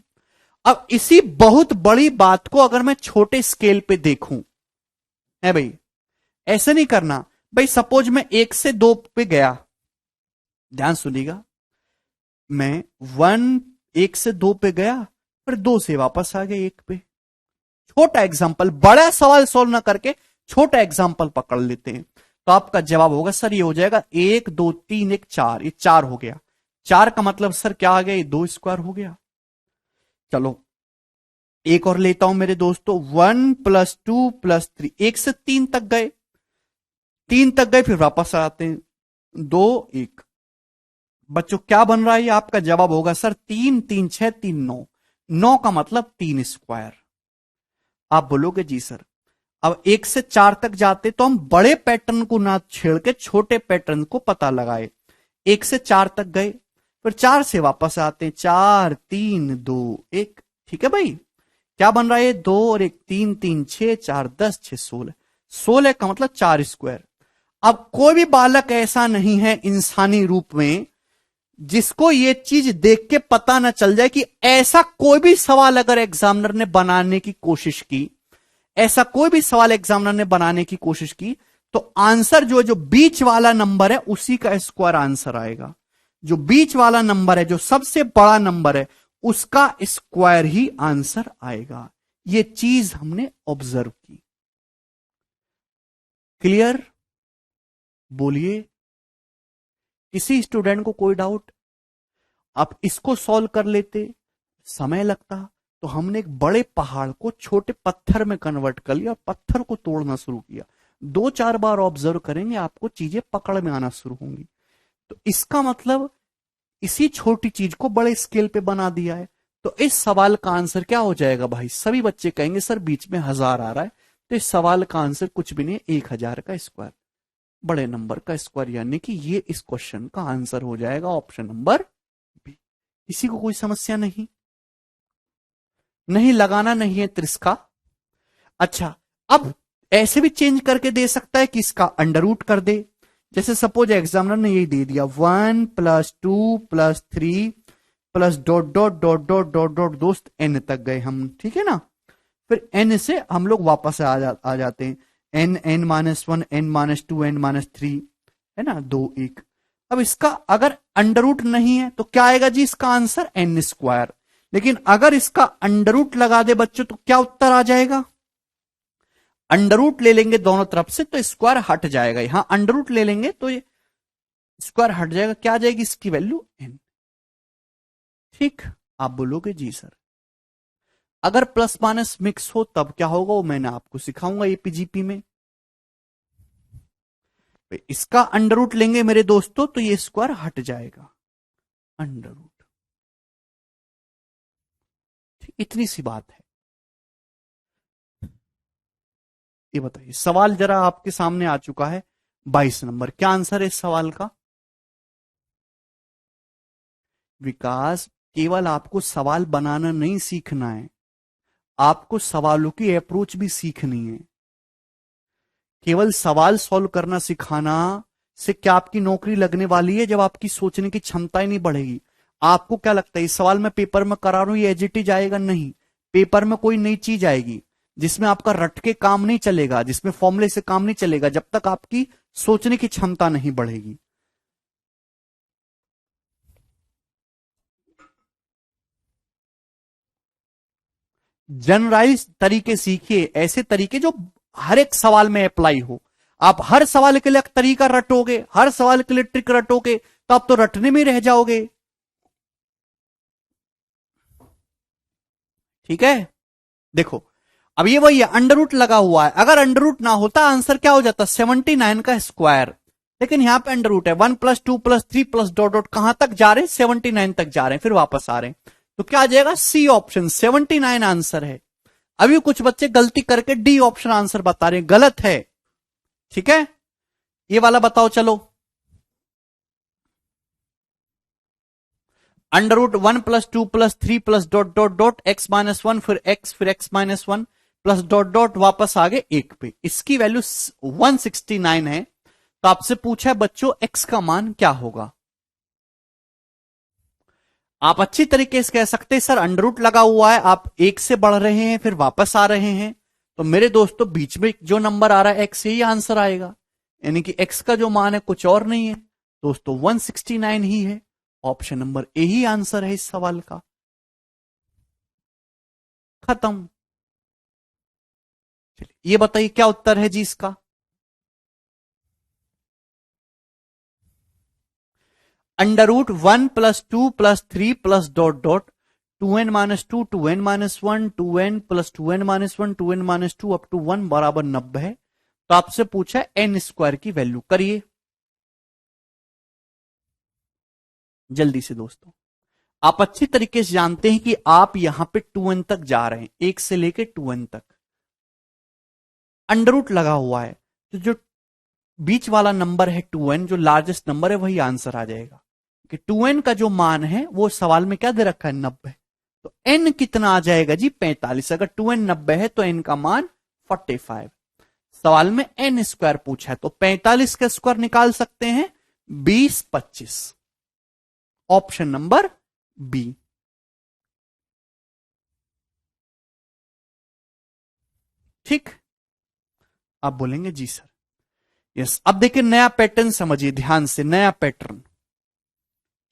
अब इसी बहुत बड़ी बात को अगर मैं छोटे स्केल पे देखूं, है भाई, ऐसे नहीं करना भाई। सपोज मैं 1 से 2 पे गया, ध्यान सुनिएगा, मैं 1 से 2 पे गया, फिर 2 से वापस आ गया 1 पे। छोटा एग्जांपल, बड़ा सवाल सोल्व ना करके छोटा एग्जांपल पकड़ लेते हैं। तो आपका जवाब होगा सर ये हो जाएगा 1 2 3 1 4, ये 4 हो गया। 4 का मतलब सर क्या आ गया? ये 2 स्क्वायर हो गया। चलो एक और लेता हूं मेरे दोस्तों, 1+2+3, 1 से 3 तक गए, 3 तक गए, फिर वापस आते हैं 2 1। बच्चों क्या बन रहा है? आपका जवाब होगा सर 3 3 6 3 9, 9 का मतलब 3 स्क्वायर। आप बोलोगे जी सर अब 1 से 4 तक जाते तो हम बड़े पैटर्न को ना छेड़ के छोटे पैटर्न को पता लगाए। 1 से 4 तक गए, फिर 4 से वापस आते हैं, 4 3 2 1। ठीक है भाई, क्या बन रहा है? 2 और 1 3 3 6 4 10 6 16, 16 का मतलब 4 स्क्वायर। अब कोई भी बालक ऐसा नहीं है इंसानी रूप में जिसको ये चीज देख के पता ना चल जाए कि ऐसा कोई भी सवाल अगर एग्जामिनर ने बनाने की कोशिश की, ऐसा कोई भी सवाल एग्जामिनर ने बनाने की कोशिश की, तो आंसर जो बीच वाला नंबर है उसी का स्क्वायर आंसर आएगा। जो बीच वाला नंबर है, जो सबसे बड़ा नंबर है, उसका स्क्वायर ही आंसर आएगा। ये चीज हमने ऑब्जर्व की। क्लियर? बोलिए, किसी स्टूडेंट को कोई डाउट? आप इसको सॉल्व कर लेते, समय लगता, तो हमने एक बड़े पहाड़ को छोटे पत्थर में कन्वर्ट कर लिया और पत्थर को तोड़ना शुरू किया। 2-4 बार ऑब्जर्व करेंगे, आपको चीजें पकड़ में आना शुरू होंगी। तो इसका मतलब इसी छोटी चीज को बड़े स्केल पे बना दिया है। तो इस सवाल का आंसर क्या हो जाएगा भाई? सभी बच्चे कहेंगे सर बीच में 1000 आ रहा है, तो इस सवाल का आंसर कुछ भी नहीं है, 1000 का स्क्वायर, बड़े नंबर का स्क्वायर, यानी कि ये इस क्वेश्चन का आंसर हो जाएगा ऑप्शन नंबर बी। किसी को कोई समस्या नहीं? नहीं लगाना नहीं है त्रिस्का। अच्छा, अब ऐसे भी चेंज करके दे सकता है कि इसका अंडर रूट कर दे। जैसे सपोज एग्जामिनर ने यही दे दिया 1+2+3+ ... दोस्त n तक गए हम, ठीक है ना। फिर n से हम लोग वापस आ जाते हैं, n n-1 n-2 n-3, है ना, 2 1। अब इसका अगर अंडर रूट नहीं है तो क्या आएगा जी? इसका आंसर n स्क्वायर। लेकिन अगर इसका अंडर रूट लगा दे बच्चों तो क्या उत्तर आ जाएगा? अंडर रूट ले लेंगे दोनों तरफ से तो स्क्वायर हट जाएगा। यहां अंडर रूट ले लेंगे तो ये स्क्वायर हट जाएगा, क्या आ जाएगी इसकी वैल्यू? n। ठीक, आप बोलोगे जी सर अगर प्लस माइनस मिक्स हो तब क्या होगा, वो मैंने आपको सिखाऊंगा एपीजीपी में। इसका अंडर रूट लेंगे मेरे दोस्तों तो ये स्क्वायर हट जाएगा, अंडर रूट। इतनी सी बात है। ये बताइए, सवाल जरा आपके सामने आ चुका है 22 नंबर, क्या आंसर है इस सवाल का? विकास, केवल आपको सवाल बनाना नहीं सीखना है, आपको सवालों की अप्रोच भी सीखनी है। केवल सवाल सॉल्व करना सिखाना से क्या आपकी नौकरी लगने वाली है जब आपकी सोचने की क्षमता ही नहीं बढ़ेगी? आपको क्या लगता है इस सवाल में पेपर में करा रहा हूं ये एज इट इज आएगा? नहीं, पेपर में कोई नई चीज आएगी जिसमें आपका रट के काम नहीं चलेगा, जिसमें फॉर्मूले से काम नहीं चलेगा जब तक आपकी सोचने की क्षमता नहीं बढ़ेगी। जनरलाइज तरीके सीखिए, ऐसे तरीके जो हर एक सवाल में अप्लाई हो। आप हर सवाल के लिए एक तरीका रटोगे, हर सवाल के लिए ट्रिक रटोगे, तो आप तो रटने में रह जाओगे। ठीक है, देखो अब ये वही है, अंडर रूट लगा हुआ है, अगर अंडर रूट ना होता आंसर क्या हो जाता, 79 का स्क्वायर। लेकिन यहां पे अंडर रूट है, 1+2+3+ डॉट डॉट कहां तक जा रहे हैं, 79 तक जा रहे हैं, फिर वापस आ रहे हैं, तो क्या आ जाएगा, सी ऑप्शन 79 आंसर है। अभी कुछ बच्चे गलती करके डी ऑप्शन आंसर बता रहे हैं, गलत है। ठीक है, ये वाला बताओ चलो। Under root 1+2+3+ dot dot dot x-1 फिर x-1 प्लस डॉट डॉट वापस आगे 1 पे, इसकी वैल्यू 169 है। तो आपसे पूछा है बच्चों x का मान क्या होगा। आप अच्छी तरीके से कह सकते हैं सर अंडर रूट लगा हुआ है, आप 1 से बढ़ रहे हैं फिर वापस आ रहे हैं, तो मेरे दोस्तों बीच में जो नंबर आ रहा है x, यही आंसर आएगा, यानी कि x का जो मान है कुछ और नहीं है दोस्तों, 169 ही है। Option number A he answer है इस सवाल का। खत्म। चलिए ये बताइए क्या उत्तर है जी इसका। Under root 1+2+3+ dot dot 2n-2 2n-1 2n plus 2n-1 2n-2 up to 1 बराबर 90 है। तो आपसे पूछा है एन स्क्वायर की वैल्यू, करिए जल्दी से दोस्तों। आप अच्छी तरीके से जानते हैं कि आप यहां पे 2n तक जा रहे हैं, 1 से लेके 2n तक अंडर रूट लगा हुआ है, तो जो बीच वाला नंबर है 2n, जो लार्जेस्ट नंबर है वही आंसर आ जाएगा, कि 2n का जो मान है वो सवाल में क्या दे रखा है, 90। तो n कितना आ जाएगा जी, 45। अगर 2n 90 है तो n का मान 45। सवाल में n स्क्वायर पूछा है, तो 45 का स्क्वायर निकाल सकते हैं 20 25, ऑप्शन नंबर बी। ठीक, आप बोलेंगे जी सर यस। अब देखिए नया पैटर्न समझिए ध्यान से, नया पैटर्न।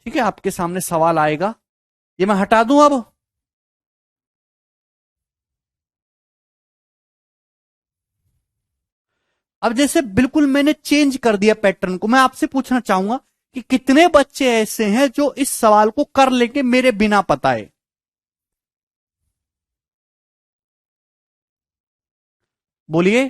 ठीक है, आपके सामने सवाल आएगा, ये मैं हटा दूं अब जैसे बिल्कुल मैंने चेंज कर दिया पैटर्न को। मैं आपसे पूछना चाहूंगा कि कितने बच्चे ऐसे हैं जो इस सवाल को कर लेंगे मेरे बिना पता है। बोलिए,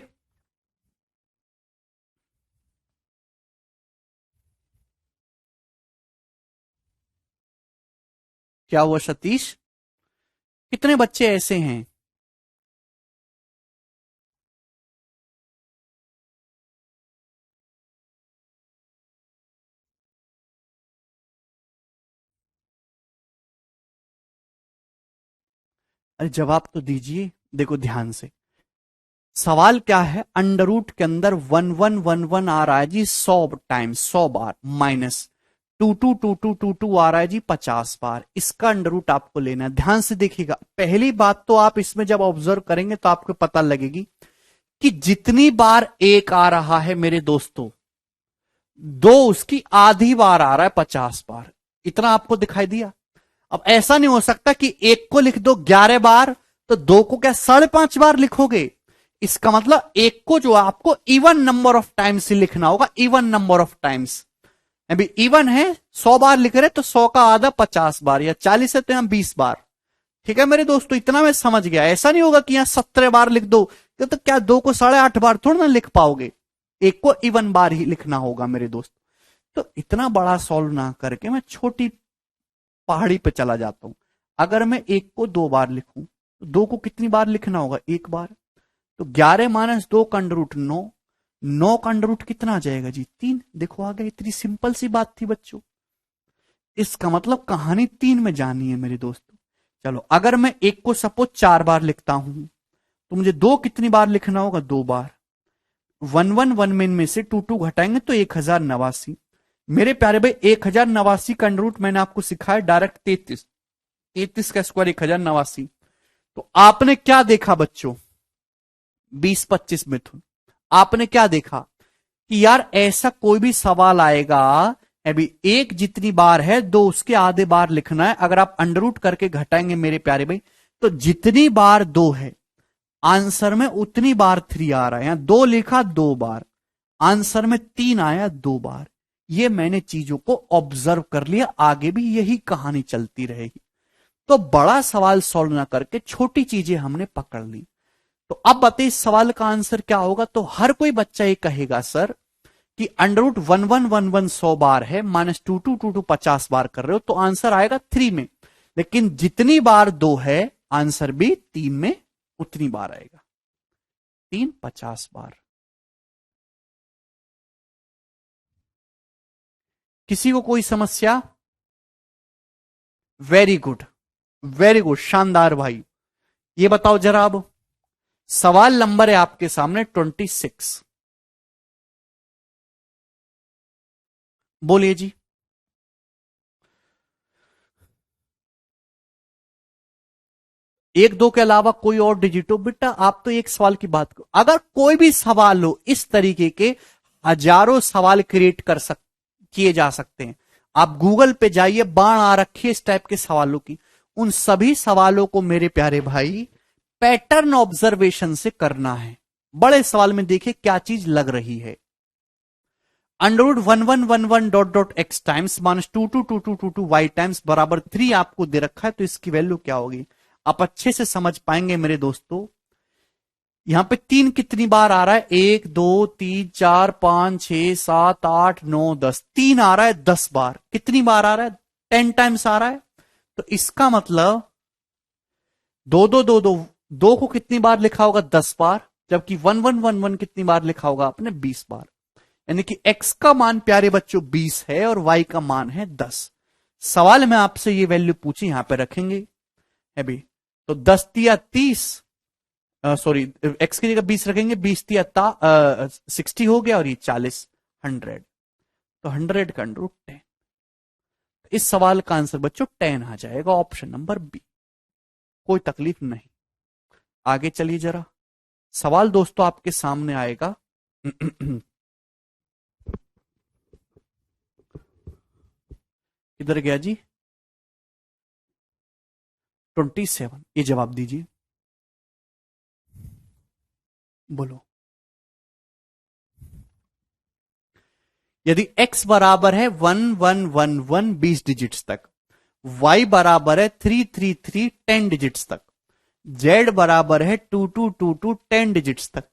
क्या हुआ सतीश, कितने बच्चे ऐसे हैं। अरे जवाब तो दीजिए, देखो ध्यान से। सवाल क्या है, अंडर रूट के अंदर 1111 आ रहा है जी 100 टाइम्स, 100 बार, माइनस 222222 आ रहा है जी 50 बार। इसका अंडर रूट आपको लेना है। ध्यान से देखिएगा, पहली बात तो आप इसमें जब ऑब्जर्व करेंगे तो आपको पता लगेगी कि जितनी बार एक आ रहा है मेरे दोस्तों, दो उसकी आधी बार आ रहा है 50 बार। इतना आपको दिखाई दिया। अब ऐसा नहीं हो सकता कि एक को लिख दो 11 बार तो दो को क्या 5.5 बार लिखोगे। इसका मतलब एक को जो आपको इवन नंबर ऑफ टाइम्स ही लिखना होगा, इवन नंबर ऑफ टाइम्स। अभी इवन है 100 बार लिख रहे तो 100 का आधा 50 बार, या 40 है तो यहां 20 बार। ठीक है मेरे दोस्तों, इतना मैं समझ गया। ऐसा नहीं होगा कि यहां 17 बार लिख दो, तो क्या दो को 8.5 बार थोड़ा ना लिख पाओगे, एक को इवन बार ही लिखना होगा मेरे दोस्त। तो इतना बड़ा सॉल्व ना करके मैं छोटी पहाड़ी पे चला जाता हूं। अगर मैं एक को 2 बार लिखूं तो दो को कितनी बार लिखना होगा, 1 बार। तो 11 माइनस 2 का अंडर रूट 9, 9 का अंडर रूट कितना आ जाएगा जी 3। देखो आ गया, इतनी सिंपल सी बात थी बच्चों। इसका मतलब कहानी 3 में जानी है मेरे दोस्तों। चलो अगर मैं एक को सपोज 4 बार लिखता हूं तो मुझे दो कितनी बार लिखना होगा, 2 बार। 111 में से 2 घटाएंगे तो 1089। मेरे प्यारे भाई 1089 का अंडर रूट मैंने आपको सिखाया डायरेक्ट 33, 33 का स्क्वायर 1089। तो आपने क्या देखा बच्चों, 20-25 मिथुन, आपने क्या देखा कि यार ऐसा कोई भी सवाल आएगा, अभी एक जितनी बार है दो उसके आधे बार लिखना है। अगर आप अंडर रूट करके घटाएंगे मेरे प्यारे भाई, तो जितनी बार 2 है आंसर में उतनी बार 3 आ रहा है। यहां 2 लिखा 2 बार, आंसर में 3 आया 2 बार। ये मैंने चीजों को ऑब्जर्व कर लिया, आगे भी यही कहानी चलती रहेगी। तो बड़ा सवाल सॉल्व ना करके छोटी चीजें हमने पकड़ ली। तो अब बताइए इस सवाल का आंसर क्या होगा। तो हर कोई बच्चा ये कहेगा सर कि √1111 100 बार है, -2222 50 बार कर रहे हो, तो आंसर आएगा 3 में। लेकिन जितनी बार 2 है, आंसर भी 3 में उतनी बार आएगा। 3 50 बार। किसी को कोई समस्या? वेरी गुड, वेरी गुड, शानदार भाई। ये बताओ जरा, अब सवाल नंबर है आपके सामने 26। बोलिए जी। एक दो के अलावा कोई और डिजिट हो बेटा? आप तो एक सवाल की बात करो। अगर कोई भी सवाल हो, इस तरीके के हजारों सवाल क्रिएट किए जा सकते हैं। आप गूगल पे जाइए, बाण आ रखी है इस टाइप के सवालों की। उन सभी सवालों को मेरे प्यारे भाई पैटर्न ऑब्जर्वेशन से करना है। बड़े सवाल में देखिए क्या चीज लग रही है। √1111 ... टाइम्स -222222 y टाइम्स बराबर 3 आपको दे रखा है, तो इसकी वैल्यू क्या होगी आप अच्छे से समझ पाएंगे मेरे दोस्तों। यहां पे 3 कितनी बार आ रहा है? 1 2 3 4 5 6 7 8 9 10। 3 आ रहा है 10 बार। कितनी बार आ रहा है? 10 टाइम्स आ रहा है। तो इसका मतलब 2 2 2 2 2 को कितनी बार लिखा होगा? 10 बार। जबकि 1111 कितनी बार लिखा होगा आपने? 20 बार। यानी कि x का मान प्यारे बच्चों 20 है और y का मान है 10। सवाल में आपसे ये वैल्यू पूछी, यहां पे रखेंगे है भी। तो 10 तिया 30, सॉरी x की जगह 20 रखेंगे, 20 तिया 60 हो गया और ये 40 100। तो 100 का √10। इस सवाल का आंसर बच्चों 10 आ जाएगा, ऑप्शन नंबर बी। कोई तकलीफ नहीं। आगे चलिए जरा। सवाल दोस्तों आपके सामने आएगा किधर गया जी? 27। ये जवाब दीजिए, बोलो। यदि x बराबर है 1111 20 डिजिट्स तक, y बराबर है 333 10 डिजिट्स तक, z बराबर है 2222 10 डिजिट्स तक,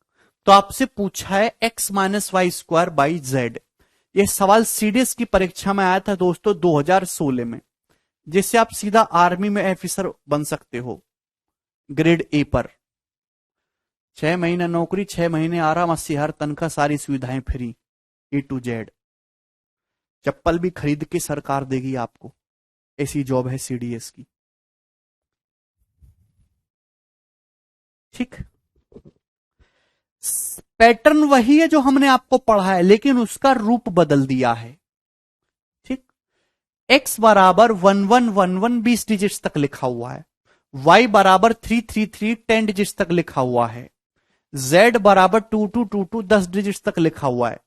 तो आपसे पूछा है x minus y square by z. यह सवाल सीडीएस की परीक्षा में आया था दोस्तों 2016 में, जिससे आप सीधा आर्मी में ऑफिसर बन सकते हो ग्रेड ए पर। 6 महीना नौकरी, 6 महीने आराम, 80,000 तनख्वाह, सारी सुविधाएं फ्री A to Z। चप्पल भी खरीद के सरकार देगी आपको। ऐसी जॉब है सीडीएस की। ठीक, पैटर्न वही है जो हमने आपको पढ़ा है, लेकिन उसका रूप बदल दिया है। ठीक, x बराबर 1111 20 डिजिट्स तक लिखा हुआ है, y बराबर 333 10 डिजिट्स तक लिखा हुआ है, z बराबर 2222 10 डिजिट्स तक लिखा हुआ है।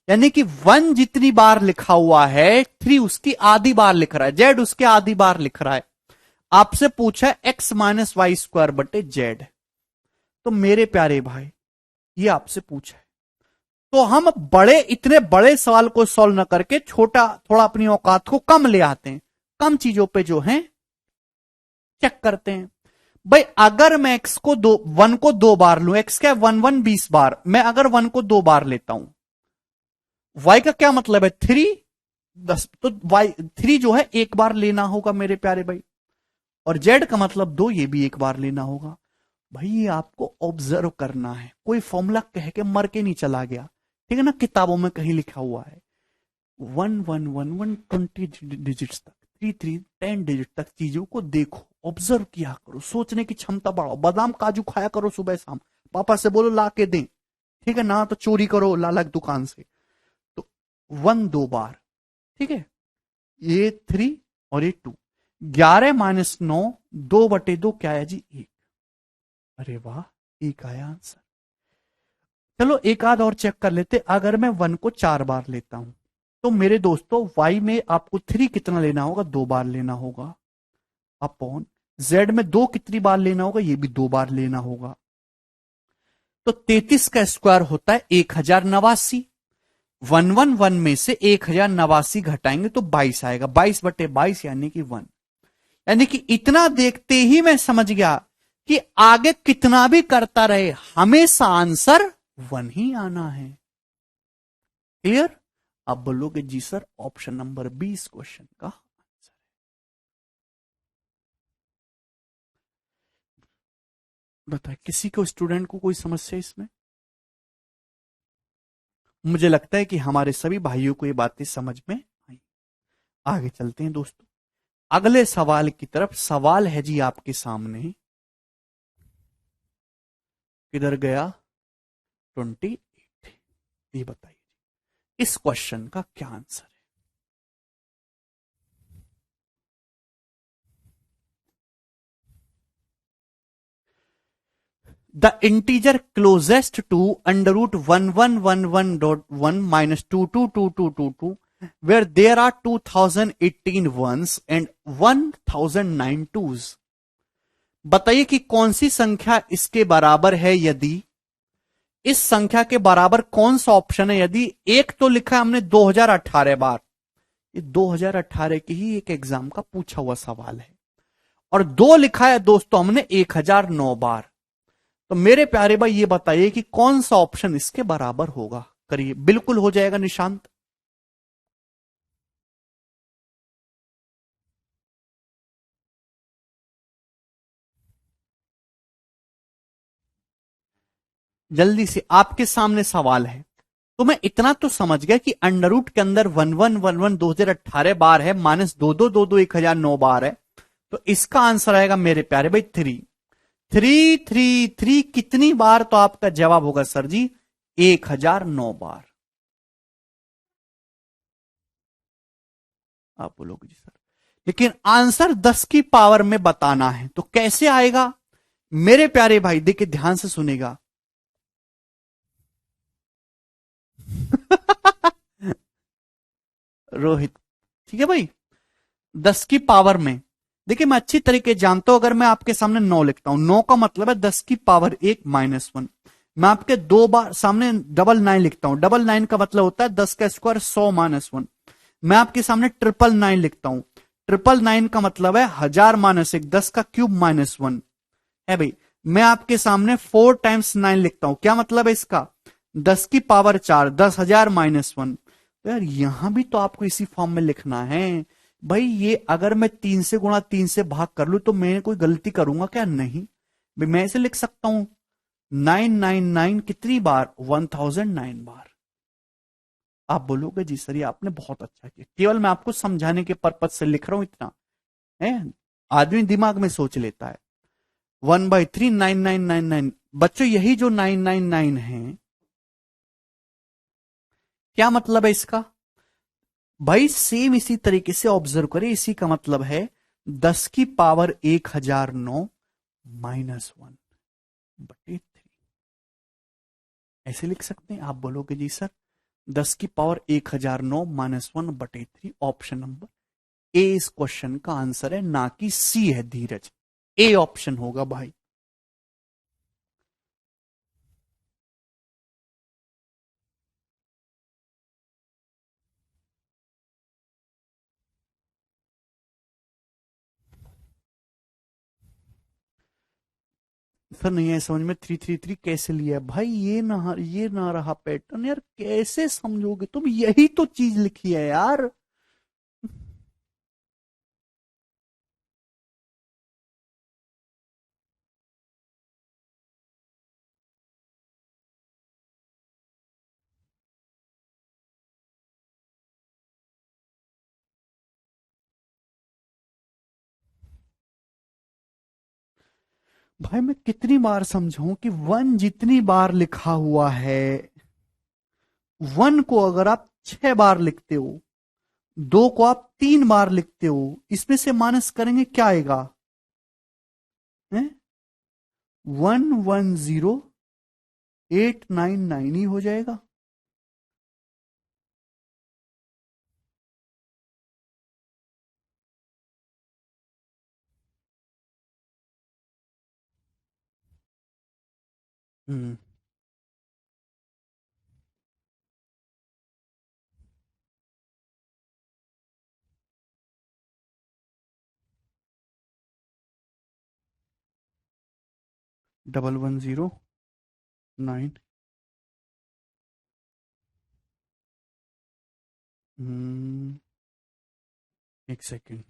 यानी कि 1 जितनी बार लिखा हुआ है, 3 उसकी आधी बार लिख रहा है, z उसके आधी बार लिख रहा है। आपसे पूछा है x माइनस वाई स्क्वायर बटे जेड। तो मेरे प्यारे भाई ये आपसे पूछा है, तो हम इतने बड़े सवाल को सॉल्व न करके छोटा थोड़ा अपनी औकात को कम ले आते हैं, कम चीजों पे जो है चेक करते हैं। भाई अगर मैं x को 1 को 2 बार लूं, x क्या है 1 1 20 बार, मैं अगर 1 को 2 बार लेता हूं, y का क्या मतलब है 3 10, तो y 3 जो है एक बार लेना होगा मेरे प्यारे भाई, और z का मतलब 2, ये भी एक बार लेना होगा। भाई ये आपको ऑब्जर्व करना है, कोई फॉर्मूला कह के मर के नहीं चला गया, ठीक है ना। किताबों में कहीं लिखा हुआ है 1 1 1 1 20 डिजिट्स तक, 3 3 10 डिजिट तक चीजों को देखो, ऑब्जर्व किया करो, सोचने की क्षमता बढ़ाओ, बादाम काजू खाया करो सुबह शाम, पापा से बोलो ला के दें, ठीक है ना, तो चोरी करो लाला की दुकान से। तो 1 2 बार, ठीक है, ये 3 और ये 2, 11 माइनस 9 2 बटे 2 क्या है जी 1। अरे वाह, 1 आया आंसर। चलो एक आध और चेक कर लेते, अगर मैं 1 को 4 बार लेता हूं, तो मेरे दोस्तों y में आपको 3 कितना लेना होगा? 2 बार लेना होगा, अपॉन z में 2 कितनी बार लेना होगा? ये भी 2 बार लेना होगा। तो 33 का स्क्वायर होता है 1089, 111 में से 1089 घटाएंगे तो 22 आएगा, 22/22 यानी कि 1। यानी कि इतना देखते ही मैं समझ गया कि आगे कितना भी करता रहे हमेशा आंसर 1 ही आना है। क्लियर? आप बोलोगे जी सर ऑप्शन नंबर 20 क्वेश्चन का आंसर है। बताए किसी को स्टूडेंट को कोई समस्या इसमें? मुझे लगता है कि हमारे सभी भाइयों को ये बातें समझ में आई। आगे चलते हैं दोस्तों अगले सवाल की तरफ। सवाल है जी आपके सामने, किधर गया? 28। ये बताइए इस क्वेश्चन का क्या आंसर है? The integer closest to under root 1111.1 minus 222222 where there are 2018 ones and 1009 twos। बताइए कि कौन सी संख्या इसके बराबर है यदि इस संख्या के बराबर कौन सा ऑप्शन है यदि एक तो लिखा है हमने 2018 बार, ये 2018 की ही एक एग्जाम का पूछा हुआ सवाल है, और दो लिखा है दोस्तों हमने 1009 बार। तो मेरे प्यारे भाई ये बताइए कि कौन सा ऑप्शन इसके बराबर होगा? करिए, बिल्कुल हो जाएगा निशांत। जल्दी से, आपके सामने सवाल है। तो मैं इतना तो समझ गया कि अंडर रूट के अंदर 1111 2018 बार है, माइनस 2222 1009 बार है। तो इसका आंसर आएगा मेरे प्यारे भाई 3। 3 कितनी बार? तो आपका जवाब होगा सर जी 1009 बार। आप बोलोगे जी सर लेकिन आंसर 10 की पावर में बताना है, तो कैसे आएगा? मेरे प्यारे भाई देखिए ध्यान से सुनेगा। रोहित, ठीक है भाई, 10 की पावर में। देखिए मैं अच्छी तरीके जानता हूं, अगर मैं आपके सामने 9 लिखता हूं, 9 का मतलब है 10 की पावर 1 -1। मैं आपके दो बार सामने डबल 9 लिखता हूं, डबल 9 का मतलब होता है 10 का स्क्वायर 100 -1। मैं आपके सामने ट्रिपल 9 लिखता हूं, ट्रिपल 9 का मतलब है 1000 - 1, 10 का क्यूब -1 है भाई। मैं आपके सामने 4 टाइम्स 9 लिखता हूं, क्या मतलब है इसका? 10 की पावर 4, 10,000 -1। तो यार यहां भी तो आपको इसी फॉर्म में लिखना है भाई। ये अगर मैं 3 से गुणा 3 से भाग कर लूं तो मैं कोई गलती करूंगा क्या? नहीं भाई, मैं ऐसे लिख सकता हूं 999 कितनी बार? 1009 बार। आप बोलोगे जी सर ये आपने बहुत अच्छा किया, केवल मैं आपको समझाने के पर्पज से लिख रहा हूं इतना है। आदमी दिमाग में सोच लेता है। 1/3 9999। बच्चों यही जो 999 है, क्या मतलब है इसका? भाई सेम इसी तरीके से ऑब्जर्व करें, इसी का मतलब है 10 की पावर 1009 -1/3। ऐसे लिख सकते हैं? आप बोलोगे जी सर 10 की पावर 1009 -1/3 ऑप्शन नंबर ए इस क्वेश्चन का आंसर है, ना कि सी है धीरज। ए ऑप्शन होगा भाई। सर नहीं है समझ में, 333 कैसे लिया भाई? ये ना रहा पैटर्न यार, कैसे समझोगे तुम? यही तो चीज लिखी है यार। भाई मैं कितनी बार समझाऊं कि वन जितनी बार लिखा हुआ है, वन को अगर आप 6 बार लिखते हो, दो को आप 3 बार लिखते हो, इसमें से माइनस करेंगे क्या आएगा? 110899 ही हो जाएगा। हम्म 1109। एक सेकेंड,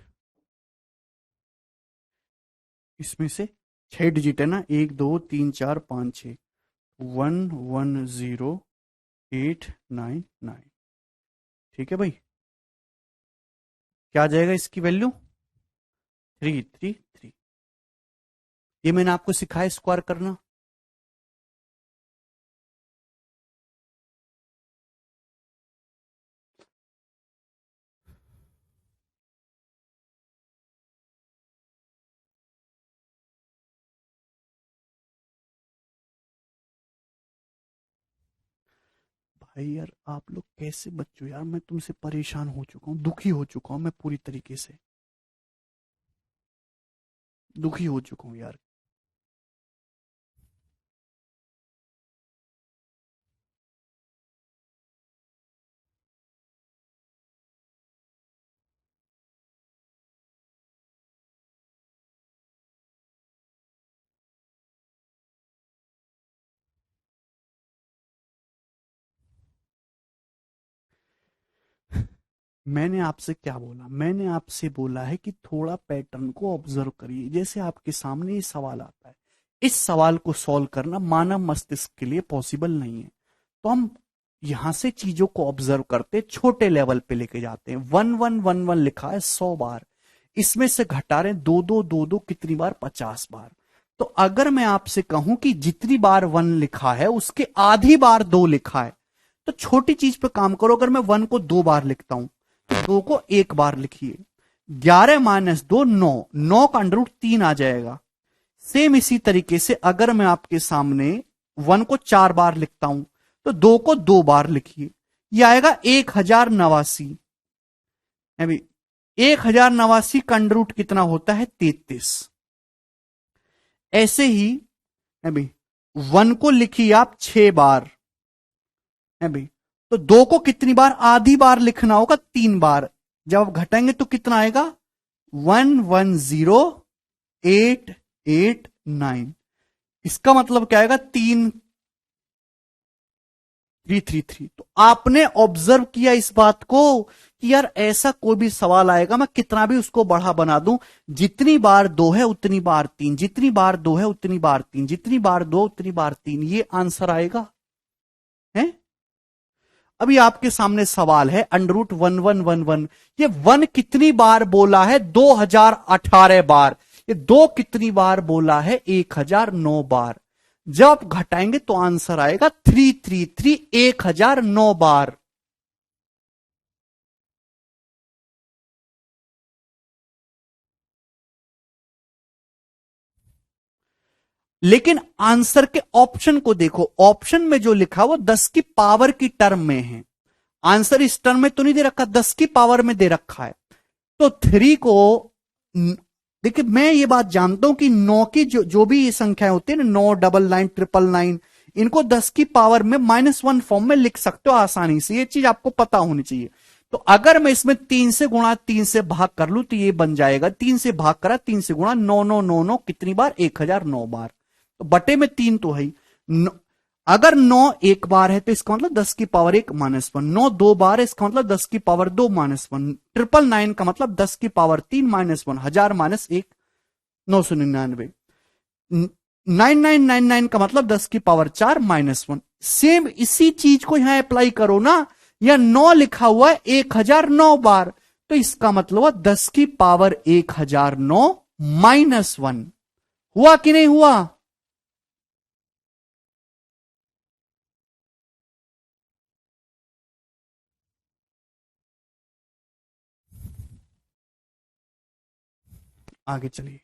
इसमें से 6 डिजिट है ना, 1 2 3 4 5 6, 110899। ठीक है भाई, क्या आ जाएगा इसकी वैल्यू? 333। ये मैंने आपको सिखाया स्क्वायर करना। भाई यार, आप लोग कैसे बच्चों यार, मैं तुमसे परेशान हो चुका हूँ, दुखी हो चुका हूँ मैं पूरी तरीके से, दुखी हो चुका हूँ यार। मैंने आपसे क्या बोला? मैंने आपसे बोला है कि थोड़ा पैटर्न को ऑब्जर्व करिए। जैसे आपके सामने ये सवाल आता है, इस सवाल को सॉल्व करना मानव मस्तिष्क के लिए पॉसिबल नहीं है, तो हम यहां से चीजों को ऑब्जर्व करते छोटे लेवल पे लेके जाते हैं। 1111 लिखा है 100 बार, इसमें से घटा रहे दो दो कितनी बार? 50 बार। तो अगर मैं आपसे कहूं कि जितनी बार 1 लिखा है उसके आधी बार 2 लिखा है, तो छोटी चीज पे काम करो। अगर मैं 1 को 2 बार लिखता हूं तो 2 को 1 बार लिखिए। 11 - 2 9, 9 का √3 आ जाएगा। सेम इसी तरीके से अगर मैं आपके सामने 1 को 4 बार लिखता हूं तो 2 को 2 बार लिखिए, यह आएगा 1089। 1089 का √ कितना होता है? 33। ऐसे ही है भाई, 1 को लिखिए आप 6 बार है भाई, तो 2 को कितनी बार? आधी बार लिखना होगा, 3 बार। जब आप घटाएंगे तो कितना आएगा? 110889। इसका मतलब क्या आएगा? 333। तो आपने ऑब्जर्व किया इस बात को कि यार ऐसा कोई भी सवाल आएगा, मैं कितना भी उसको बड़ा बना दूं, जितनी बार 2 है उतनी बार 3, जितनी बार 2 है उतनी बार 3, जितनी बार 2 उतनी बार 3, ये आंसर आएगा है। अभी आपके सामने सवाल है √1111, ये 1 कितनी बार बोला है? 2018 बार। ये 2 कितनी बार बोला है? 1009 बार। जब आप घटाएंगे तो आंसर आएगा 333, 1009 बार। लेकिन आंसर के ऑप्शन को देखो, ऑप्शन में जो लिखा वो 10 की पावर की टर्म में है। आंसर इस टर्म में तो नहीं दे रखा, 10 की पावर में दे रखा है। तो 3 को देखिए, मैं ये बात जानता हूं कि 9 की जो भी ये संख्याएं होती है ना, 9 999 999, इनको 10 की पावर में -1 फॉर्म में लिख सकते हो आसानी से, ये चीज आपको पता होनी चाहिए। तो अगर मैं इसमें 3 से गुणा 3 से भाग कर लूं तो ये बन जाएगा, 3 से भाग करा 3 से गुणा, 9 कितनी बार? 1009 बार। तो बटे में 3 तो है ही। अगर 9 एक बार है तो इसका मतलब 10 की पावर 1 -1, 9 2 बार है इसका मतलब 10 की पावर 2 -1, 999 का मतलब 10 की पावर 3 -1, 1000 -1 999, 9999 का मतलब 10 की पावर 4 -1। सेम इसी चीज को यहां अप्लाई करो ना, यह 9 लिखा हुआ है 1009 बार, तो इसका मतलब हुआ 10 की पावर 1009 -1। हुआ कि नहीं हुआ? आगे चलिए,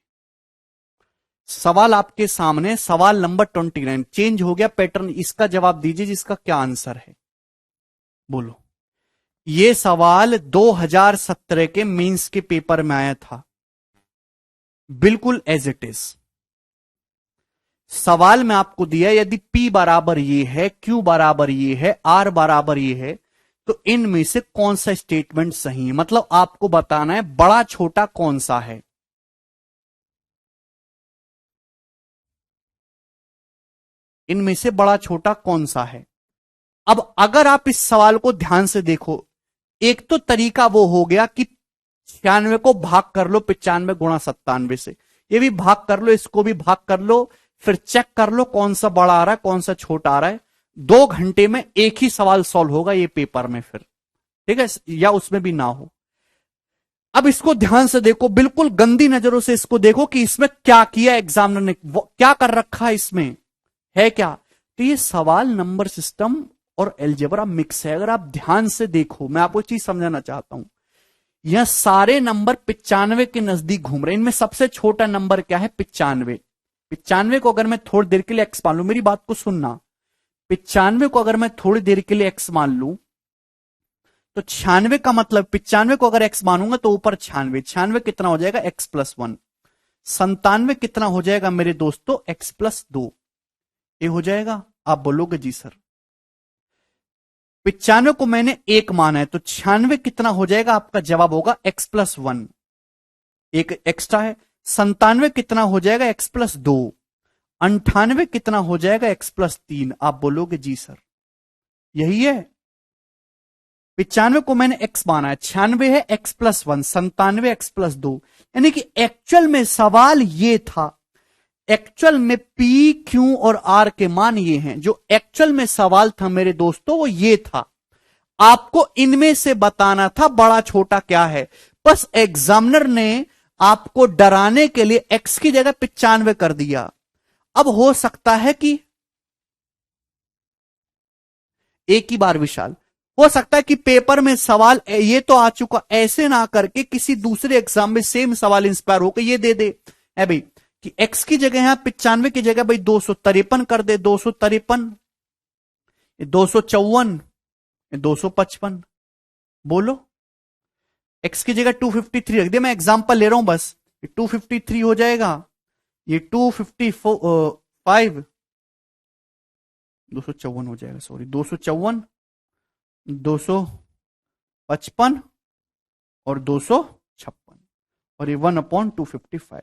सवाल आपके सामने, सवाल नंबर 29। चेंज हो गया पैटर्न, इसका जवाब दीजिए जिसका क्या आंसर है, बोलो। ये सवाल 2017 के मेंस के पेपर में आया था, बिल्कुल एज इट इज। सवाल में आपको दिया यदि P बराबर ये है, Q बराबर ये है, R बराबर ये है, तो इनमें से कौन सा स्टेटमेंट सही है। मतलब आपको बताना है बड़ा छोटा कौन सा है। इनमें से बड़ा छोटा कौन सा है। अब अगर आप इस सवाल को ध्यान से देखो, एक तो तरीका वो हो गया कि 96 को भाग कर लो 95 × 97 से, ये भी भाग कर लो, इसको भी भाग कर लो, फिर चेक कर लो कौन सा बड़ा आ रहा है कौन सा छोटा आ रहा है। 2 घंटे में एक ही सवाल सॉल्व होगा ये पेपर में फिर, ठीक है, या उसमें भी ना हो। अब इसको ध्यान से देखो, बिल्कुल गंदी नजरों से इसको देखो कि इसमें क्या किया एग्जामिनर ने, क्या कर रखा है इसमें, है क्या। तो ये सवाल नंबर सिस्टम और एलजेब्रा मिक्स है। अगर आप ध्यान से देखो, मैं आपको चीज समझाना चाहता हूं, यह सारे नंबर 95 के नजदीक घूम रहे हैं। इनमें सबसे छोटा नंबर क्या है, 95। 95 को अगर मैं थोड़ी देर के लिए एक्स मान लू, मेरी बात को सुनना, 95 को अगर मैं थोड़ी देर के लिए एक्स मान लू, तो 96 का मतलब 95 को अगर एक्स मानूंगा तो ऊपर 96, 96 कितना हो जाएगा x+1, 97 कितना हो जाएगा मेरे दोस्तों x+2, ये हो जाएगा। आप बोलोगे जी सर 95 को मैंने एक माना है, तो 96 कितना हो जाएगा, आपका जवाब होगा x+1, एक एक्स्ट्रा है। 97 कितना हो जाएगा x+2, 98 कितना हो जाएगा x+3। आप बोलोगे जी सर यही है। 95 को मैंने x माना है, 96 है x+1, 97 x+2, यानी कि एक्चुअल में सवाल ये था, एक्चुअल में P Q और R के मान ये हैं। जो एक्चुअल में सवाल था मेरे दोस्तों वो ये था, आपको इनमें से बताना था बड़ा छोटा क्या है। बस एग्जामिनर ने आपको डराने के लिए x की जगह 95 कर दिया। अब हो सकता है कि एक ही बार विशाल, हो सकता है कि पेपर में सवाल ये तो आ चुका, ऐसे ना करके किसी दूसरे एग्जाम में सेम सवाल इंस्पायर होकर ये दे दे है भाई कि x की जगह यहां 95 की जगह भाई 253 कर दे, 253, 254, 255। बोलो x की जगह 253 रख दिया, मैं एग्जांपल ले रहा हूं बस, 253 हो जाएगा, ये 255, 254 हो जाएगा, सॉरी 254, 255 और 256, और ये 1/255।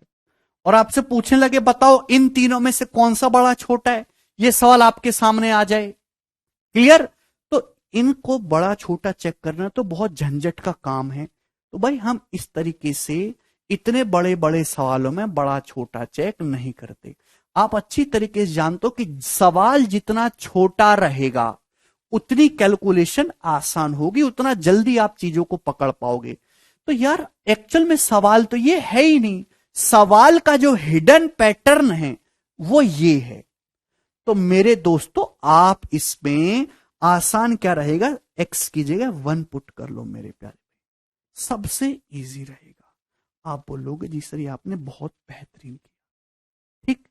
और आपसे पूछने लगे बताओ इन तीनों में से कौन सा बड़ा छोटा है, ये सवाल आपके सामने आ जाए, क्लियर। तो इनको बड़ा छोटा चेक करना तो बहुत झंझट का काम है। तो भाई हम इस तरीके से इतने बड़े बड़े सवालों में बड़ा छोटा चेक नहीं करते। आप अच्छी तरीके से जानते हो कि सवाल जितना छोटा रहेगा उतनी कैलकुलेशन आसान होगी, उतना जल्दी आप चीजों को पकड़ पाओगे। तो यार एक्चुअल में सवाल तो ये है ही नहीं, सवाल का जो हिडन पैटर्न है वो ये है। तो मेरे दोस्तों आप इसमें आसान क्या रहेगा, एक्स की जगह 1 पुट कर लो मेरे प्यारे, सबसे इजी रहेगा। आप बोलोगे जी सर ये आपने बहुत बेहतरीन किया, ठीक।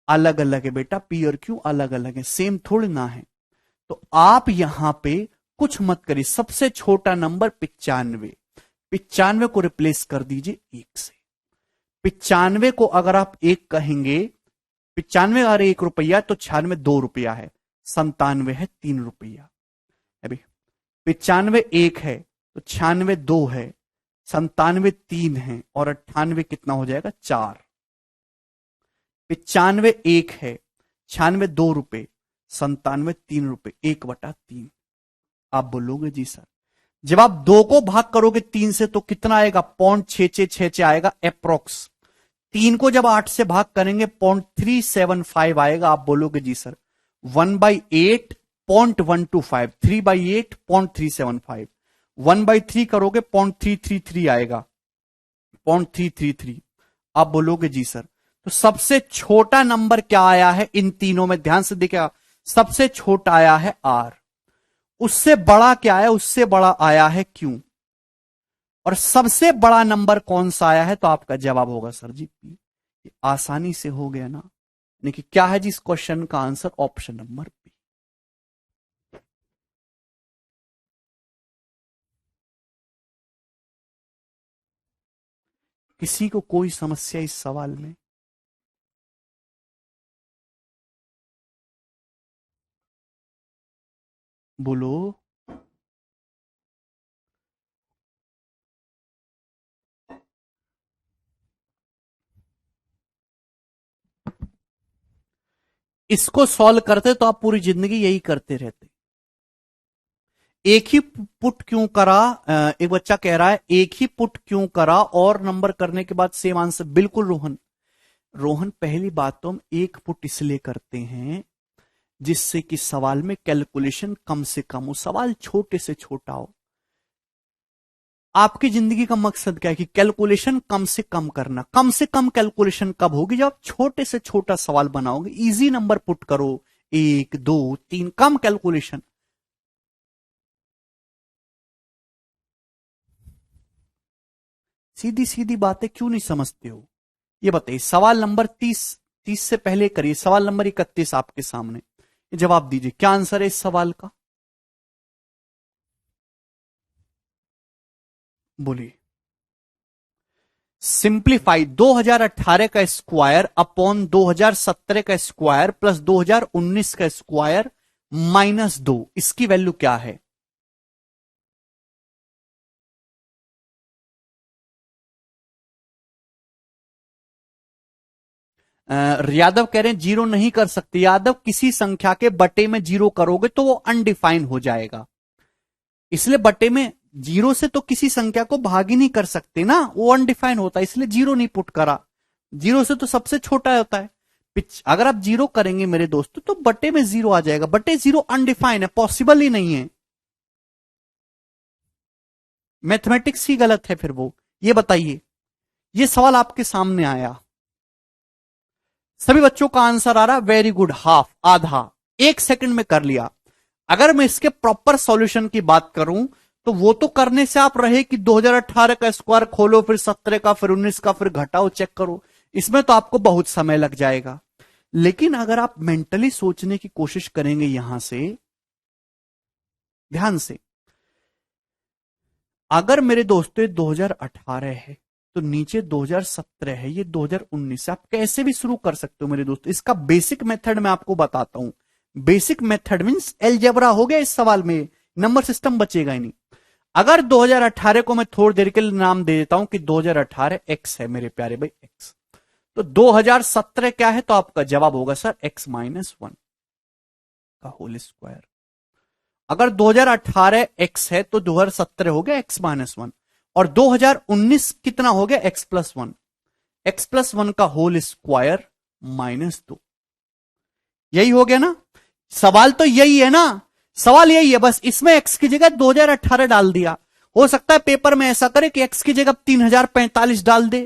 अलग अलग है बेटा, पी और क्यू अलग अलग है, सेम थोड़ी ना है। तो आप यहां पे कुछ मत करिए, सबसे छोटा नंबर 95, 95 को रिप्लेस कर दीजिए 1 से। 95 को अगर आप 1 कहेंगे, 95 अगर 1 रुपया तो 96 2 रुपया है, 97 है 3 रुपया। अभी 95 1 है तो 96 2 है, 97 3 है, और 98 कितना हो जाएगा 4। 95 1 है, 96 2 रुपए, 97 3 रुपए, 1/3। आप बोलोगे जी सर जब आप 2 को भाग करोगे 3 से तो कितना आएगा, 0.6666 आएगा अप्रोक्स। 3 को जब 8 से भाग करेंगे 0.375 आएगा। आप बोलोगे जी सर 1/8 0.125, 3/8 0.375, 1/3 करोगे 0.333 आएगा, 0.333। आप बोलोगे जी सर तो सबसे छोटा नंबर क्या आया है इन तीनों में, ध्यान से देखिएगा, सबसे छोटा आया है आर, उससे बड़ा क्या आया, उससे बड़ा आया है क्यू, और सबसे बड़ा नंबर कौन सा आया है, तो आपका जवाब होगा सर जी पी। आसानी से हो गया ना। देखिए क्या है जी इस क्वेश्चन का आंसर, ऑप्शन नंबर बी। किसी को कोई समस्या इस सवाल में? बोलो। इसको सॉल्व करते तो आप पूरी जिंदगी यही करते रहते। एक ही पुट क्यों करा, एक बच्चा कह रहा है एक ही पुट क्यों करा और नंबर करने के बाद सेम आंसर। बिल्कुल रोहन, रोहन पहली बात तो हम एक पुट इसलिए करते हैं जिससे कि सवाल में कैलकुलेशन कम से कम हो, सवाल छोटे से छोटा हो। आपकी जिंदगी का मकसद क्या है कि कैलकुलेशन कम से कम करना। कम से कम कैलकुलेशन कब होगी, जब आप छोटे से छोटा सवाल बनाओगे, इजी नंबर पुट करो, 1 2 3, कम कैलकुलेशन। सीधी सीधी बातें क्यों नहीं समझते हो, ये बताइए। सवाल नंबर 30, 30 से पहले करिए, सवाल नंबर 31 आपके सामने, जवाब दीजिए क्या आंसर है इस सवाल का, बोलिए। सिंप्लीफाई 2018 का स्क्वायर अपॉन 2017 का स्क्वायर प्लस 2019 का स्क्वायर -2, इसकी वैल्यू क्या है। यादव कह रहे हैं जीरो नहीं कर सकते। यादव किसी संख्या के बटे में जीरो करोगे तो वो अनडिफाइन हो जाएगा, इसलिए बटे में जीरो से तो किसी संख्या को भाग ही नहीं कर सकते ना, वो अनडिफाइन होता है, इसलिए जीरो नहीं पुट करा। जीरो से तो सबसे छोटा होता है। अगर आप जीरो करेंगे मेरे दोस्तों तो बटे में जीरो आ जाएगा, बटे जीरो अनडिफाइन है, पॉसिबल ही नहीं है। मैथमेटिक्स ही गलत है फिर वो। ये बताइए, ये सवाल आपके सामने आया, सभी बच्चों का आंसर आ रहा, वेरी गुड, हाफ, आधा, 1 सेकंड में कर लिया। अगर मैं इसके प्रॉपर सॉल्यूशन की बात करूं तो वो तो करने से आप रहे कि 2018 का स्क्वायर खोलो, फिर 17 का, फिर 19 का, फिर घटाओ, चेक करो, इसमें तो आपको बहुत समय लग जाएगा। लेकिन अगर आप मेंटली सोचने की कोशिश करेंगे यहां से, ध्यान से, अगर मेरे दोस्तों ये 2018 है तो नीचे 2017 है, ये 2019 है, आप कैसे भी शुरू कर सकते हो मेरे दोस्तों। इसका बेसिक मेथड मैं आपको बताता हूं। बेसिक मेथड मींस एलजेब्रा हो गया इस सवाल में, नंबर सिस्टम बचेगा ही नहीं। अगर 2018 को मैं थोड़ी देर के लिए नाम दे देता हूं कि 2018 एक्स है मेरे प्यारे भाई, एक्स, तो 2017 क्या है, तो आपका जवाब होगा सर x-1 का होल स्क्वायर। अगर 2018 एक्स है तो 2017 हो गया x-1, और 2019 कितना हो गया, x+1, x+1 का होल स्क्वायर -2। यही हो गया ना, सवाल तो यही है ना, सवाल यही है, बस इसमें x की जगह 2018 डाल दिया। हो सकता है पेपर में ऐसा करे कि x की जगह 3045 डाल दे,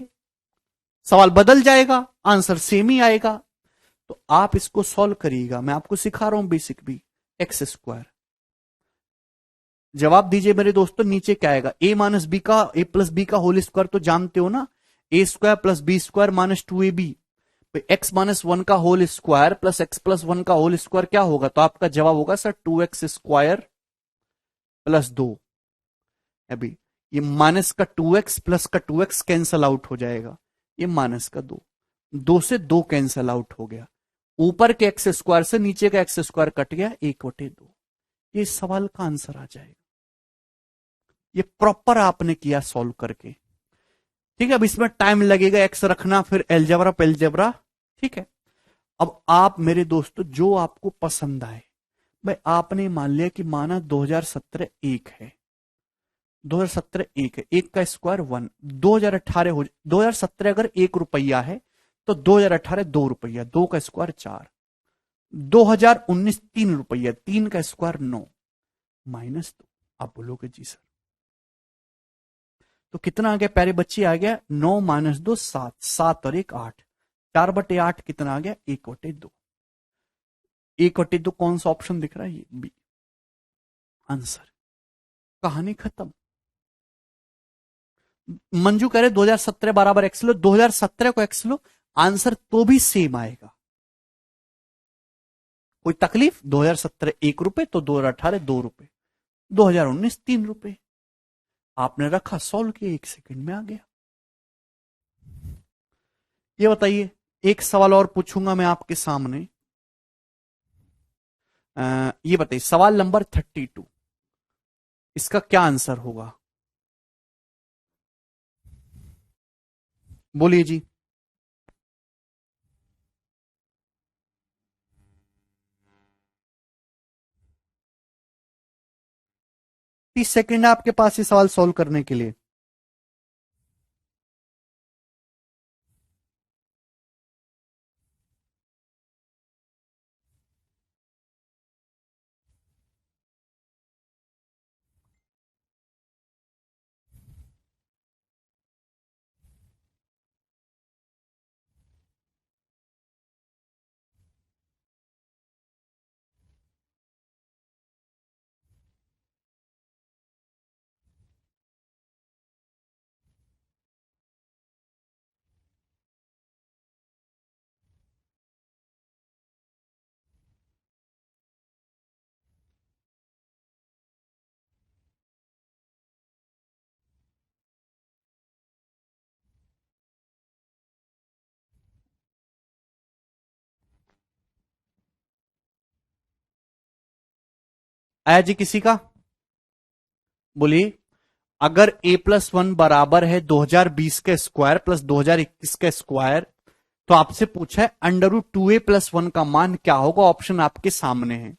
सवाल बदल जाएगा, आंसर सेम ही आएगा। तो आप इसको सॉल्व करिएगा, मैं आपको सिखा रहा हूं बेसिक भी, एक्स स्क्वायर। जवाब दीजिए मेरे दोस्तों, नीचे क्या आएगा, ए प्लस बी का होल स्क्वायर तो जानते हो ना, A square plus B square -2ab, x-1 का होल स्क्वायर प्लस x+1 का होल स्क्वायर क्या होगा, तो आपका जवाब होगा सर 2x स्क्वायर +2। अभी ये माइनस का 2x प्लस का 2x कैंसल आउट हो जाएगा, ये माइनस का 2, 2 से 2 कैंसल आउट हो गया, ऊपर के एक्स स्क्वायर से नीचे का एक्स स्क्वायर कट गया, 1/2। ये सवाल का आंसर आ जाएगा। ये प्रॉपर आपने किया सॉल्व करके, ठीक है। अब इसमें टाइम लगेगा, एक्स रखना, फिर एलजेब्रा पेलजेब्रा, ठीक है। अब आप मेरे दोस्तों जो आपको पसंद आए, भाई आपने मान लिया कि माना 2017 एक है, 2017 एक है, एक का स्क्वायर 1, 2018 हो, 2017 अगर 1 रुपया है तो 2018 2 रुपया, 2 का स्क्वायर 4, 2019 3 रुपया, 3 का स्क्वायर 9, -2। आप बोलोगे जी सर, तो कितना आ गया प्यारे बच्चे, आ गया 9 -2 7, 7 और 1 8, 4/8 कितना आ गया, 1/2। 1/2 कौन सा ऑप्शन दिख रहा है, ये बी आंसर। कहानी खत्म। मंजू कह रहे 2017 बराबर एक्स लो, 2017 को एक्स लो, आंसर तो भी सेम आएगा, कोई तकलीफ। 2017 1 रुपए तो 2018 2 रुपए, 2019 3 रुपए, आपने रखा, सॉल्व किया, 1 सेकंड में आ गया। ये बताइए, एक सवाल और पूछूंगा मैं आपके सामने, ये बताइए सवाल नंबर 32, इसका क्या आंसर होगा, बोलिए जी। 30 सेकंड है आपके पास ये सवाल सॉल्व करने के लिए। आया जी किसी का? बोलिए। अगर a+1 बराबर है 2020 का स्क्वायर प्लस 2021 का स्क्वायर, तो आपसे पूछा है √2a+1 का मान क्या होगा। ऑप्शन आपके सामने है।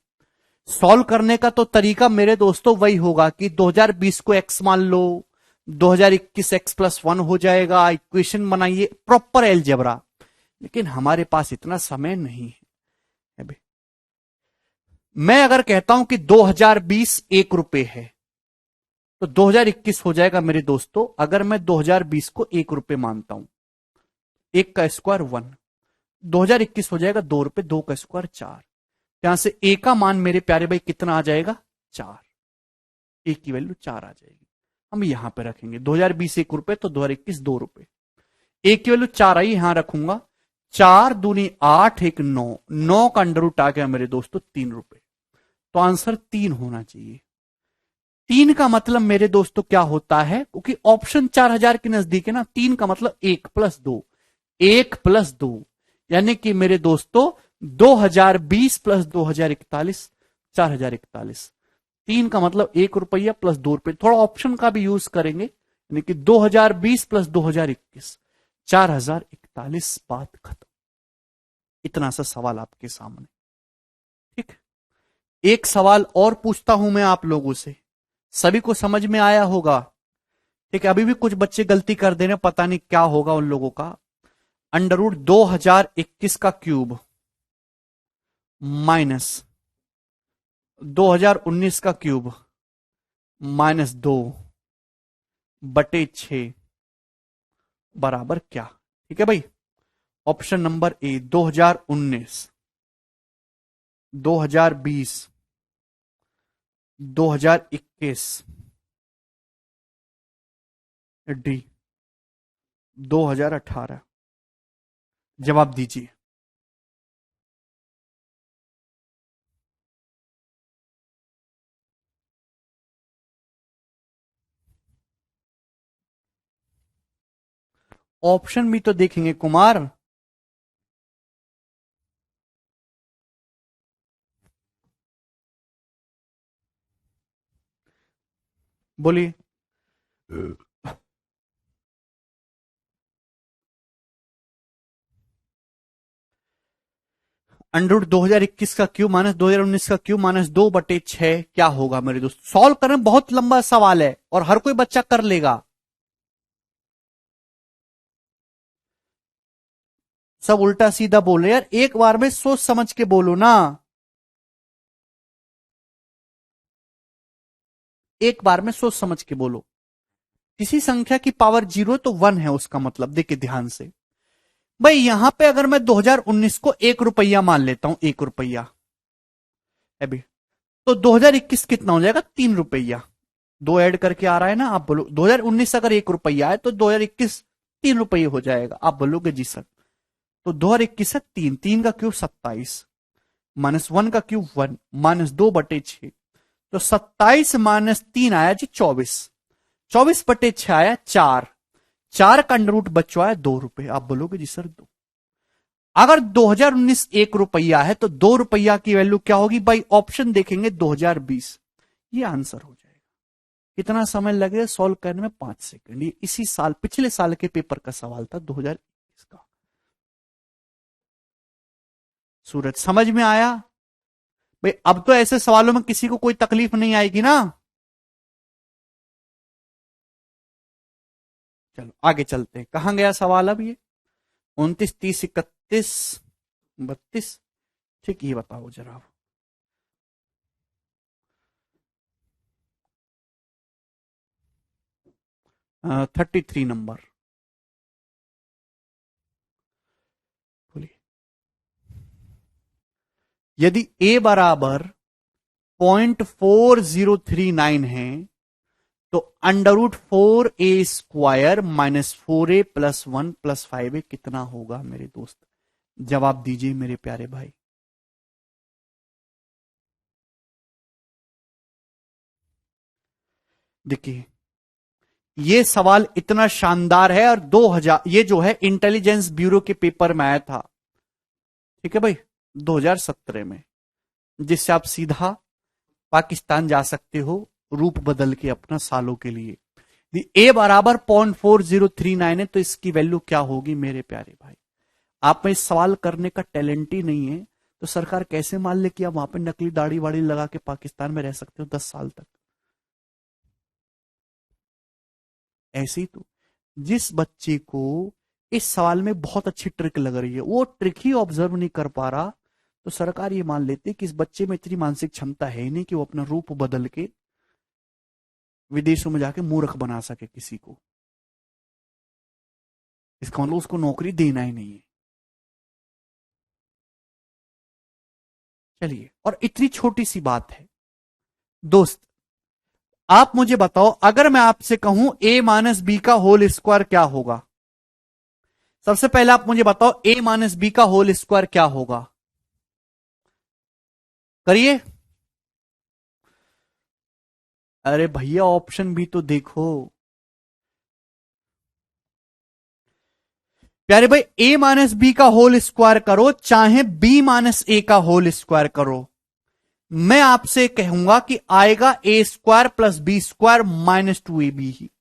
सॉल्व करने का तो तरीका मेरे दोस्तों वही होगा कि 2020 को x मान लो, 2021 x+1 हो जाएगा, इक्वेशन बनाइए, प्रॉपर एलजेब्रा। लेकिन हमारे पास इतना समय नहीं है अभी। मैं अगर कहता हूं कि 2020 1 रुपए है, तो 2021 हो जाएगा मेरे दोस्तों। अगर मैं 2020 को 1 रुपए मानता हूं, 1 का स्क्वायर 1, 2021 हो जाएगा 2 रुपए, 2 का स्क्वायर 4। यहां से ए का मान मेरे प्यारे भाई कितना आ जाएगा? 4। ए की वैल्यू 4 आ जाएगी। हम यहां पे रखेंगे 2020 1 रुपए, तो 2021 2 रुपए। ए की वैल्यू 4 आई, यहां रखूंगा। 4 दूनी 8, 1 9, 9 का अंडर रूट आ गया मेरे दोस्तों 3 रुपए। तो आंसर 3 होना चाहिए। 3 का मतलब मेरे दोस्तों क्या होता है, क्योंकि ऑप्शन 4000 के नजदीक है ना। 3 का मतलब 1+2, 1+2, यानी कि मेरे दोस्तों 2020 प्लस 2041, 4041। 3 का मतलब 1 रुपया प्लस 2 रुपये। थोड़ा ऑप्शन का भी यूज करेंगे, यानी कि 2020 प्लस 2021, 4041। बात खत्म। इतना सा सवाल आपके सामने। ठीक। एक सवाल और पूछता हूं मैं आप लोगों से, सभी को समझ में आया होगा? ठीक है, अभी भी कुछ बच्चे गलती कर दे रहे, पता नहीं क्या होगा उन लोगों का। √2021 का क्यूब माइनस 2019 का क्यूब -2/6 बराबर क्या? ठीक है भाई। Option number A 2019, 2020, 2021, D 2018। जवाब दीजिए। ऑप्शन भी तो देखेंगे कुमार। बोलिए। अंडर 2021 का क्यूब माइनस 2019 का क्यूब माइनस 2/6 क्या होगा मेरे दोस्त? सॉल्व करना बहुत लंबा सवाल है और हर कोई बच्चा कर लेगा। सब उल्टा सीधा बोल रहे यार, एक बार में सोच समझ के बोलो ना। एक बार में सोच समझ के बोलो। किसी संख्या की पावर 0 तो 1 है, उसका मतलब देखिए ध्यान से भाई। यहां पे अगर मैं 2019 को 1 रुपया मान लेता हूं, 1 रुपया अभी, तो 2021 कितना हो जाएगा? 3 रुपया। दो ऐड करके आ रहा है ना। आप बोलो 2019 अगर 1 रुपया है तो 2021 3 रुपये हो जाएगा। आप बोलोगे जी सर। तो 2021 है 3, 3 का क्यूब 27, -1 का क्यूब 1, -2/6, तो 27 -3 आया जी 24, 24/6 आया 4, 4 का अंडर रूट बचवा है 2 रुपए। आप बोलोगे जी सर 2। अगर 2019 1 रुपया है तो 2 रुपया की वैल्यू क्या होगी भाई? ऑप्शन देखेंगे 2020। ये आंसर हो जाएगा। कितना समय लगेगा सॉल्व करने में? 5 सेकंड। ये इसी साल, पिछले साल के पेपर का सवाल था 2021 का। सूरज समझ में आया भाई? अब तो ऐसे सवालों में किसी को कोई तकलीफ नहीं आएगी ना। चलो आगे चलते हैं, कहां गया सवाल अब ये? 29, 30, 31, 32। ठीक, ये बताओ जरा। 33 नंबर बोलिए। यदि a बराबर 0.4039 है तो √4a² minus 4a plus 1 plus 5a कितना होगा मेरे दोस्त? जवाब दीजिए मेरे प्यारे भाई। देखिए, ये सवाल इतना शानदार है और 2000, ये जो है इंटेलिजेंस ब्यूरो के पेपर में आया था, ठीक है भाई, 2017 में, जिससे आप सीधा पाकिस्तान जा सकते हो रूप बदल के अपना सालों के लिए। ए बराबर 0.4039 है तो इसकी वैल्यू क्या होगी मेरे प्यारे भाई? आप में इस सवाल करने का टैलेंट ही नहीं है तो सरकार कैसे मान ले कि आप वहां पे नकली दाढ़ी वाड़ी लगा के पाकिस्तान में रह सकते हो 10 साल तक? ऐसे ही तो जिस बच्चे को इस सवाल में बहुत अच्छी ट्रिक लग रही है वो ट्रिक ही ऑब्जर्व नहीं कर पा रहा, तो सरकार ये मान लेती कि इस बच्चे में इतनी मानसिक क्षमता है नहीं कि वो अपना रूप बदल के विदेशों में जाके मूर्ख बना सके किसी को। इसका मतलब उसको नौकरी देना ही नहीं है। चलिए, और इतनी छोटी सी बात है दोस्त, आप मुझे बताओ, अगर मैं आपसे कहूं a-b का होल स्क्वायर क्या होगा? सबसे पहले आप मुझे बताओ a-b का होल स्क्वायर क्या होगा? करिए। अरे भैया ऑप्शन भी तो देखो प्यारे भाई, a-b का होल स्क्वायर करो चाहे b-a का होल स्क्वायर करो, मैं आपसे कहूंगा कि आएगा a² plus b² minus 2ab ही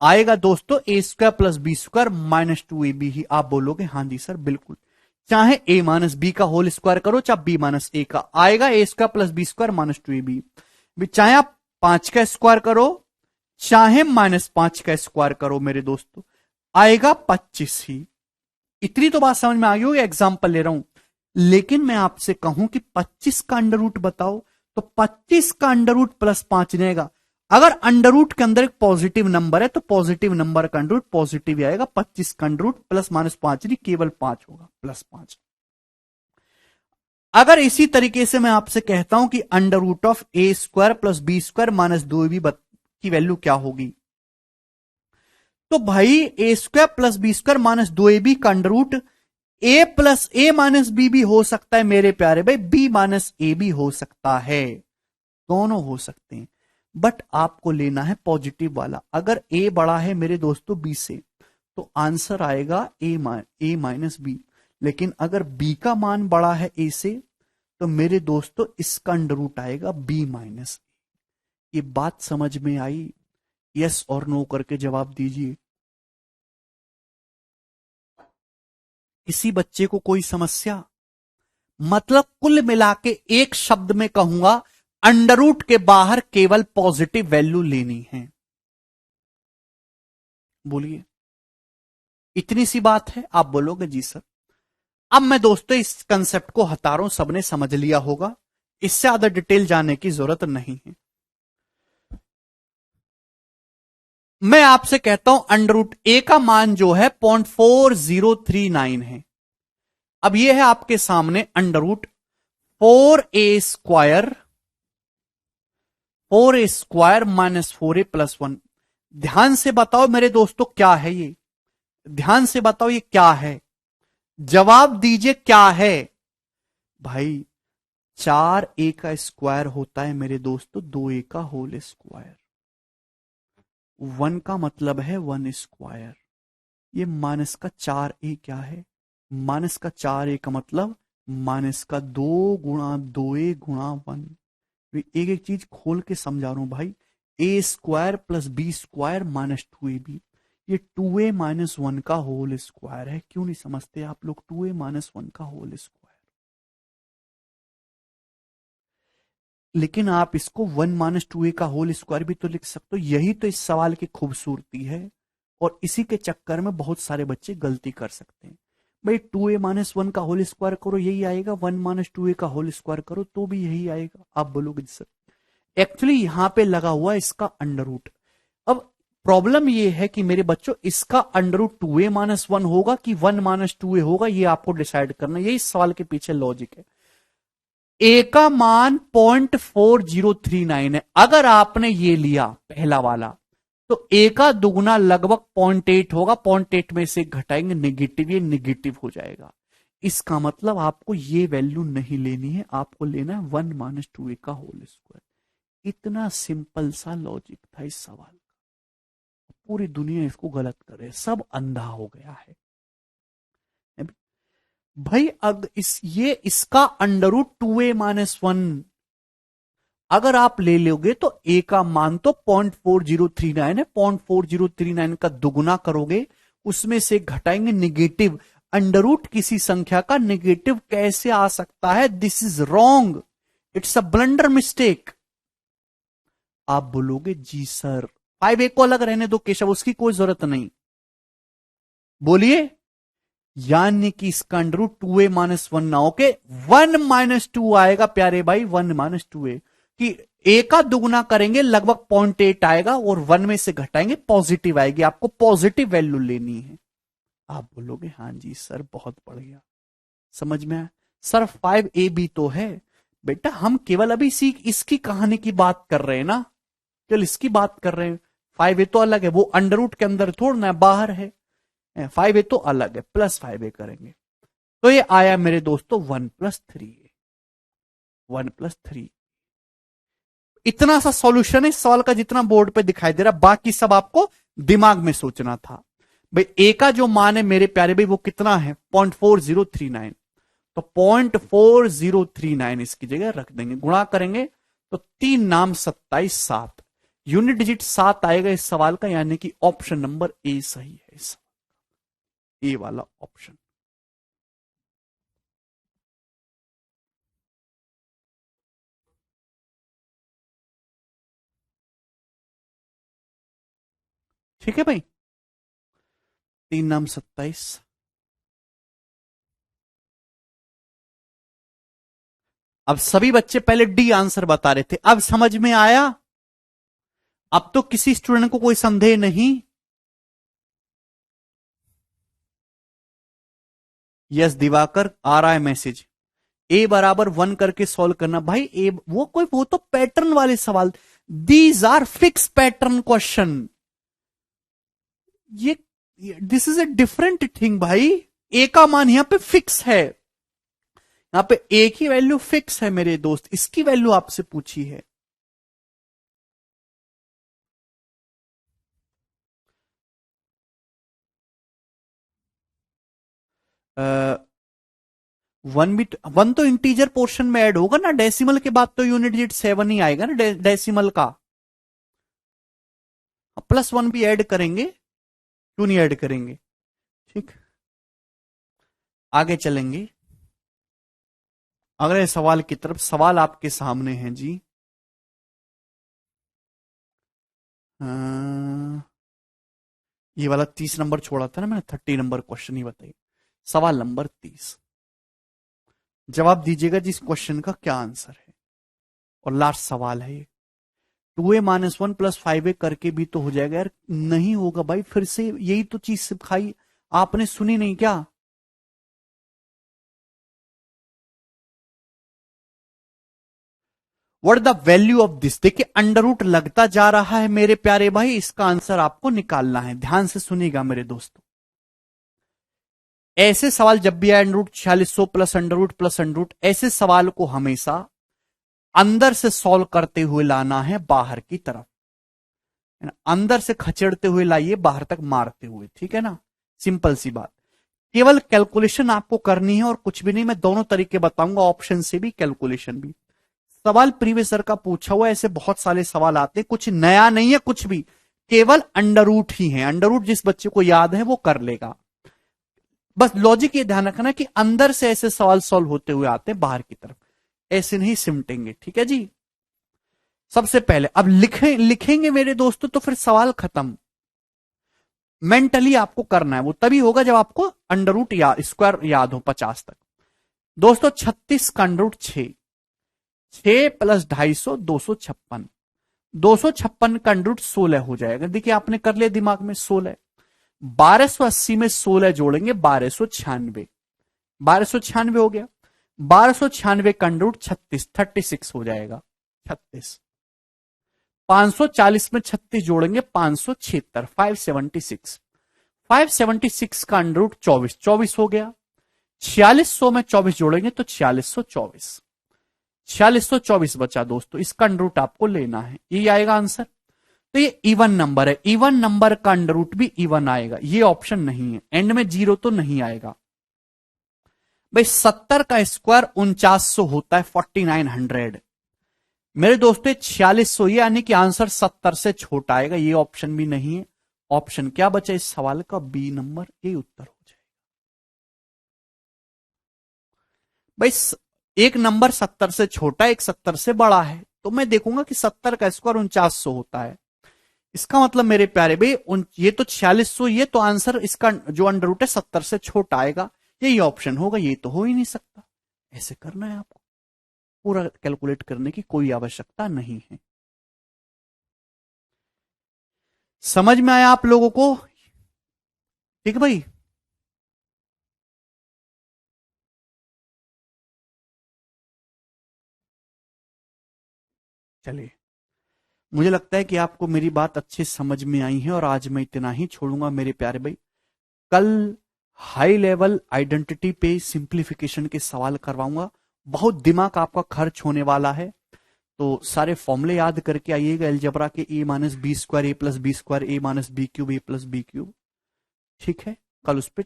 आएगा दोस्तों। a² plus b² minus 2ab ही। आप बोलोगे हाँ जी सर बिल्कुल, चाहे a-b का होल स्क्वायर करो चाहे b-a का, आएगा a² plus b² minus 2ab। चाहे आप 5 का स्क्वायर करो चाहे -5 का स्क्वायर करो मेरे दोस्तों, आएगा 25 ही। इतनी तो बात समझ में आ गई होगी, एग्जाम्पल ले रहा हूं। लेकिन मैं आपसे कहूं कि 25 का अंडर रूट बताओ, तो 25 का अंडर रूट प्लस 5 रहेगा। अगर अंडर रूट के अंदर एक पॉजिटिव नंबर है तो पॉजिटिव नंबर का अंडर रूट पॉजिटिव ही आएगा। 25 का अंडर रूट प्लस माइनस 5 नहीं, केवल 5 होगा, प्लस 5। अगर इसी तरीके से मैं आपसे कहता हूं कि under root of a² plus b² minus 2ab की वैल्यू क्या होगी, तो भाई a² plus b² minus 2ab का under root a plus a minus b भी हो सकता है मेरे प्यारे भाई, b माइनस ए भी हो सकता है, दोनों हो सकते हैं। बट आपको लेना है पॉजिटिव वाला। अगर a बड़ा है मेरे दोस्तों b से तो आंसर आएगा a माइनस बी, लेकिन अगर b का मान बड़ा है a से तो मेरे दोस्तों इसका अंडर रूट आएगा b माइनस। ये बात समझ में आई? यस और नो करके जवाब दीजिए। किसी बच्चे को कोई समस्या? मतलब कुल मिला के एक शब्द में कहूंगा, अंडर रूट के बाहर केवल पॉजिटिव वैल्यू लेनी है। बोलिए, इतनी सी बात है? आप बोलोगे जी सर। अब मैं दोस्तों इस कंसेप्ट को हटा रहा हूं, सबने समझ लिया होगा, इससे ज्यादा डिटेल जाने की जरूरत नहीं है। मैं आपसे कहता हूं अंडर रूट ए का मान जो है 0.4039 है। अब यह है आपके सामने under root 4a² minus 4a plus 1। ध्यान से बताओ मेरे दोस्तों क्या है ये? ध्यान से बताओ ये क्या है? जवाब दीजिए क्या है भाई? 4a का स्क्वायर होता है मेरे दोस्तों 2a का होल स्क्वायर। 1 का मतलब है 1 स्क्वायर। ये माइनस का 4a क्या है? माइनस का 4a का मतलब माइनस का 2 गुणा 2a गुणा 1। एक एक चीज खोल के समझा रहा हूं भाई। a² plus b² minus 2ab, ये 2a माइनस 1 का होल स्क्वायर है। क्यों नहीं समझते आप लोग? 2a माइनस 1 का होल स्क्वायर। लेकिन आप इसको 1 माइनस 2a का होल स्क्वायर भी तो लिख सकते हो। यही तो इस सवाल की खूबसूरती है। और इसी के चक्कर में बहुत सारे बच्चे गलती कर सकते हैं। भाई 2a-1 का होल स्क्वायर करो यही आएगा, 1 - 2a का होल स्क्वायर करो तो भी यही आएगा। आप बोलोगे सर एक्चुअली यहां पे लगा हुआ इसका अंडर रूट। अब प्रॉब्लम ये है कि मेरे बच्चों इसका अंडर रूट 2a-1 होगा कि 1 - 2a होगा, ये आपको डिसाइड करना, यही सवाल के पीछे लॉजिक है। ए का मान 0.4039 है। अगर आपने ये लिया पहला वाला तो ए का दुगुना लगभग 0.8 होगा, 0.8 में से घटाएंगे नेगेटिव, ये नेगेटिव हो जाएगा। इसका मतलब आपको ये वैल्यू नहीं लेनी है, आपको लेना है 1 - 2a का होल स्क्वायर। इतना सिंपल सा लॉजिक था इस सवाल का, पूरी दुनिया इसको गलत करे, सब अंधा हो गया है भाई। अगर इसका अंडर रूट 2a-1 अगर आप ले लोगे तो ए का मान तो 0.4039 है, 0.4039 का दुगुना करोगे उसमें से घटाएंगे नेगेटिव। अंडर रूट किसी संख्या का नेगेटिव कैसे आ सकता है? This is wrong, it's a blunder mistake. आप बोलोगे जी सर 5a को अलग रहने दो केशव, उसकी कोई जरूरत नहीं। बोलिए, यानी कि इसका अंडर रूट 2a-1 ना होके 1 - 2 आएगा प्यारे भाई, 1 - 2a कि ए का दुगुना करेंगे लगभग 0.8 आएगा और 1 में से घटाएंगे पॉजिटिव आएगी, आपको पॉजिटिव वैल्यू लेनी है। आप बोलोगे हाँ जी सर बहुत बढ़िया, समझ में आया सर। 5ab तो है बेटा, हम केवल अभी इसकी कहानी की बात कर रहे हैं ना, केवल इसकी बात कर रहे हैं। 5a तो अलग है, वो अंडर रूट के अंदर थोड़ा ना बाहर है। 5a तो अलग है, +5a करेंगे तो ये आया मेरे दोस्तों 1 + 3a, 1 + 3। इतना सा सॉल्यूशन है इस सवाल का जितना बोर्ड पे दिखाई दे रहा, बाकी सब आपको दिमाग में सोचना था। भाई ए का जो मान है मेरे प्यारे भाई वो कितना है 0.4039, तो 0.4039 इसकी जगह रख देंगे, गुणा करेंगे तो 3 नाम 27 7, यूनिट डिजिट 7 आएगा इस सवाल का, यानी कि ऑप्शन नंबर ए सही है, इस ए वाला ऑप्शन। ठीक है भाई, 3 नाम 27। अब सभी बच्चे पहले डी आंसर बता रहे थे, अब समझ में आया? अब तो किसी स्टूडेंट को कोई संदेह नहीं। यस दिवाकर आ रहा है मैसेज, ए बराबर 1 करके सॉल्व करना भाई। ए वो तो पैटर्न वाले सवाल, these are fix pattern question. ये this is a different thing भाई। ए का मान यहां पे फिक्स है, यहां पे ए की वैल्यू फिक्स है मेरे दोस्त, इसकी वैल्यू आपसे पूछी है। वन तो इंटीजर पोर्शन में ऐड होगा ना, डेसिमल के बाद तो यूनिट डिजिट 7 ही आएगा ना डेसिमल का। +1 भी ऐड करेंगे, क्यों नहीं ऐड करेंगे। ठीक, आगे चलेंगे अगले सवाल की तरफ। सवाल आपके सामने है जी। ये वाला 30 नंबर छोड़ा था ना मैंने, 30 नंबर क्वेश्चन ही बताइए। सवाल नंबर 30, जवाब दीजिएगा जी इस क्वेश्चन का क्या आंसर है। और लास्ट सवाल है ये। 2a-1 + 5a करके भी तो हो जाएगा यार, नहीं होगा भाई, फिर से यही तो चीज सिखाई आपने, सुनी नहीं क्या? What the value of this, देखिए अंडर रूट लगता जा रहा है मेरे प्यारे भाई, इसका आंसर आपको निकालना है। ध्यान से सुनिएगा मेरे दोस्तों, ऐसे सवाल जब भी आए, under root 4600 plus under root plus under root, ऐसे सवाल को हमेशा अंदर से सॉल्व करते हुए लाना है बाहर की तरफ, अंदर से खचेड़ते हुए लाइए बाहर तक मारते हुए, ठीक है ना, सिंपल सी बात। केवल कैलकुलेशन आपको करनी है और कुछ भी नहीं। मैं दोनों तरीके बताऊंगा, ऑप्शन से भी कैलकुलेशन भी। सवाल प्रीवियस ईयर का पूछा हुआ, ऐसे बहुत सारे सवाल आते हैं, कुछ नया नहीं है कुछ भी, केवल अंडर रूट ही है। अंडर रूट जिस बच्चे को याद है वो कर लेगा। बस लॉजिक ये ध्यान रखना कि अंदर से ऐसे सवाल सॉल्व होते हुए आते हैं बाहर की तरफ, ऐसे नहीं सिमटेंगे, ठीक है जी। सबसे पहले अब लिखेंगे मेरे दोस्तों तो फिर सवाल खत्म। मेंटली आपको करना है, वो तभी होगा जब आपको अंडर रूट स्क्वायर याद हो 50 तक। दोस्तों 36 का अंडर रूट 6 प्लस 250 256, 256 का अंडर रूट 16 हो जाएगा। देखिए आपने कर लिया दिमाग में 16, 1280 में 16 जोड़ेंगे 1296, 1296 हो गया। 1296 का अंडर रूट 36 हो जाएगा 36। 540 में 36 जोड़ेंगे 576, 576, 576 का अंडर रूट 24 हो गया। 4600 में 24 जोड़ेंगे तो 4624, 4624 बचा दोस्तों, इसका अंडर रूट आपको लेना है, ये आएगा आंसर। तो ये इवन नंबर है, इवन नंबर का अंडर रूट भी इवन आएगा, ये ऑप्शन नहीं है, एंड में 0 तो नहीं आएगा। भाई 70 का स्क्वायर 4900 होता है 4900। मेरे दोस्तों 4600, यानी कि आंसर 70 से छोटा आएगा, ये ऑप्शन भी नहीं है। ऑप्शन क्या बचा इस सवाल का? बी नंबर, ये उत्तर हो जाएगा। भाई एक नंबर 70 से छोटा, एक 70 से बड़ा है, तो मैं देखूंगा कि 70 का स्क्वायर 4900 होता है। इसका मतलब मेरे प्यारे भाई ये तो 4600, ये तो आंसर इसका जो अंडर रूट है 70 से छोटा आएगा, यही ऑप्शन होगा, ये तो हो ही नहीं सकता। ऐसे करना है आपको, पूरा कैलकुलेट करने की कोई आवश्यकता नहीं है। समझ में आया आप लोगों को? ठीक है भाई। चलिए, मुझे लगता है कि आपको मेरी बात अच्छी समझ में आई है, और आज मैं इतना ही छोड़ूंगा मेरे प्यारे भाई। कल हाई लेवल आइडेंटिटी पे सिंप्लीफिकेशन के सवाल करवाऊंगा, बहुत दिमाग आपका खर्च होने वाला है। तो सारे फॉर्मूले याद करके आइएगा एलजेब्रा के, ए माइनस बी स्क्वायर ए प्लस बी स्क्वायर ए माइनस बी क्यूब ए प्लस बी क्यूब। ठीक है, कल उस पर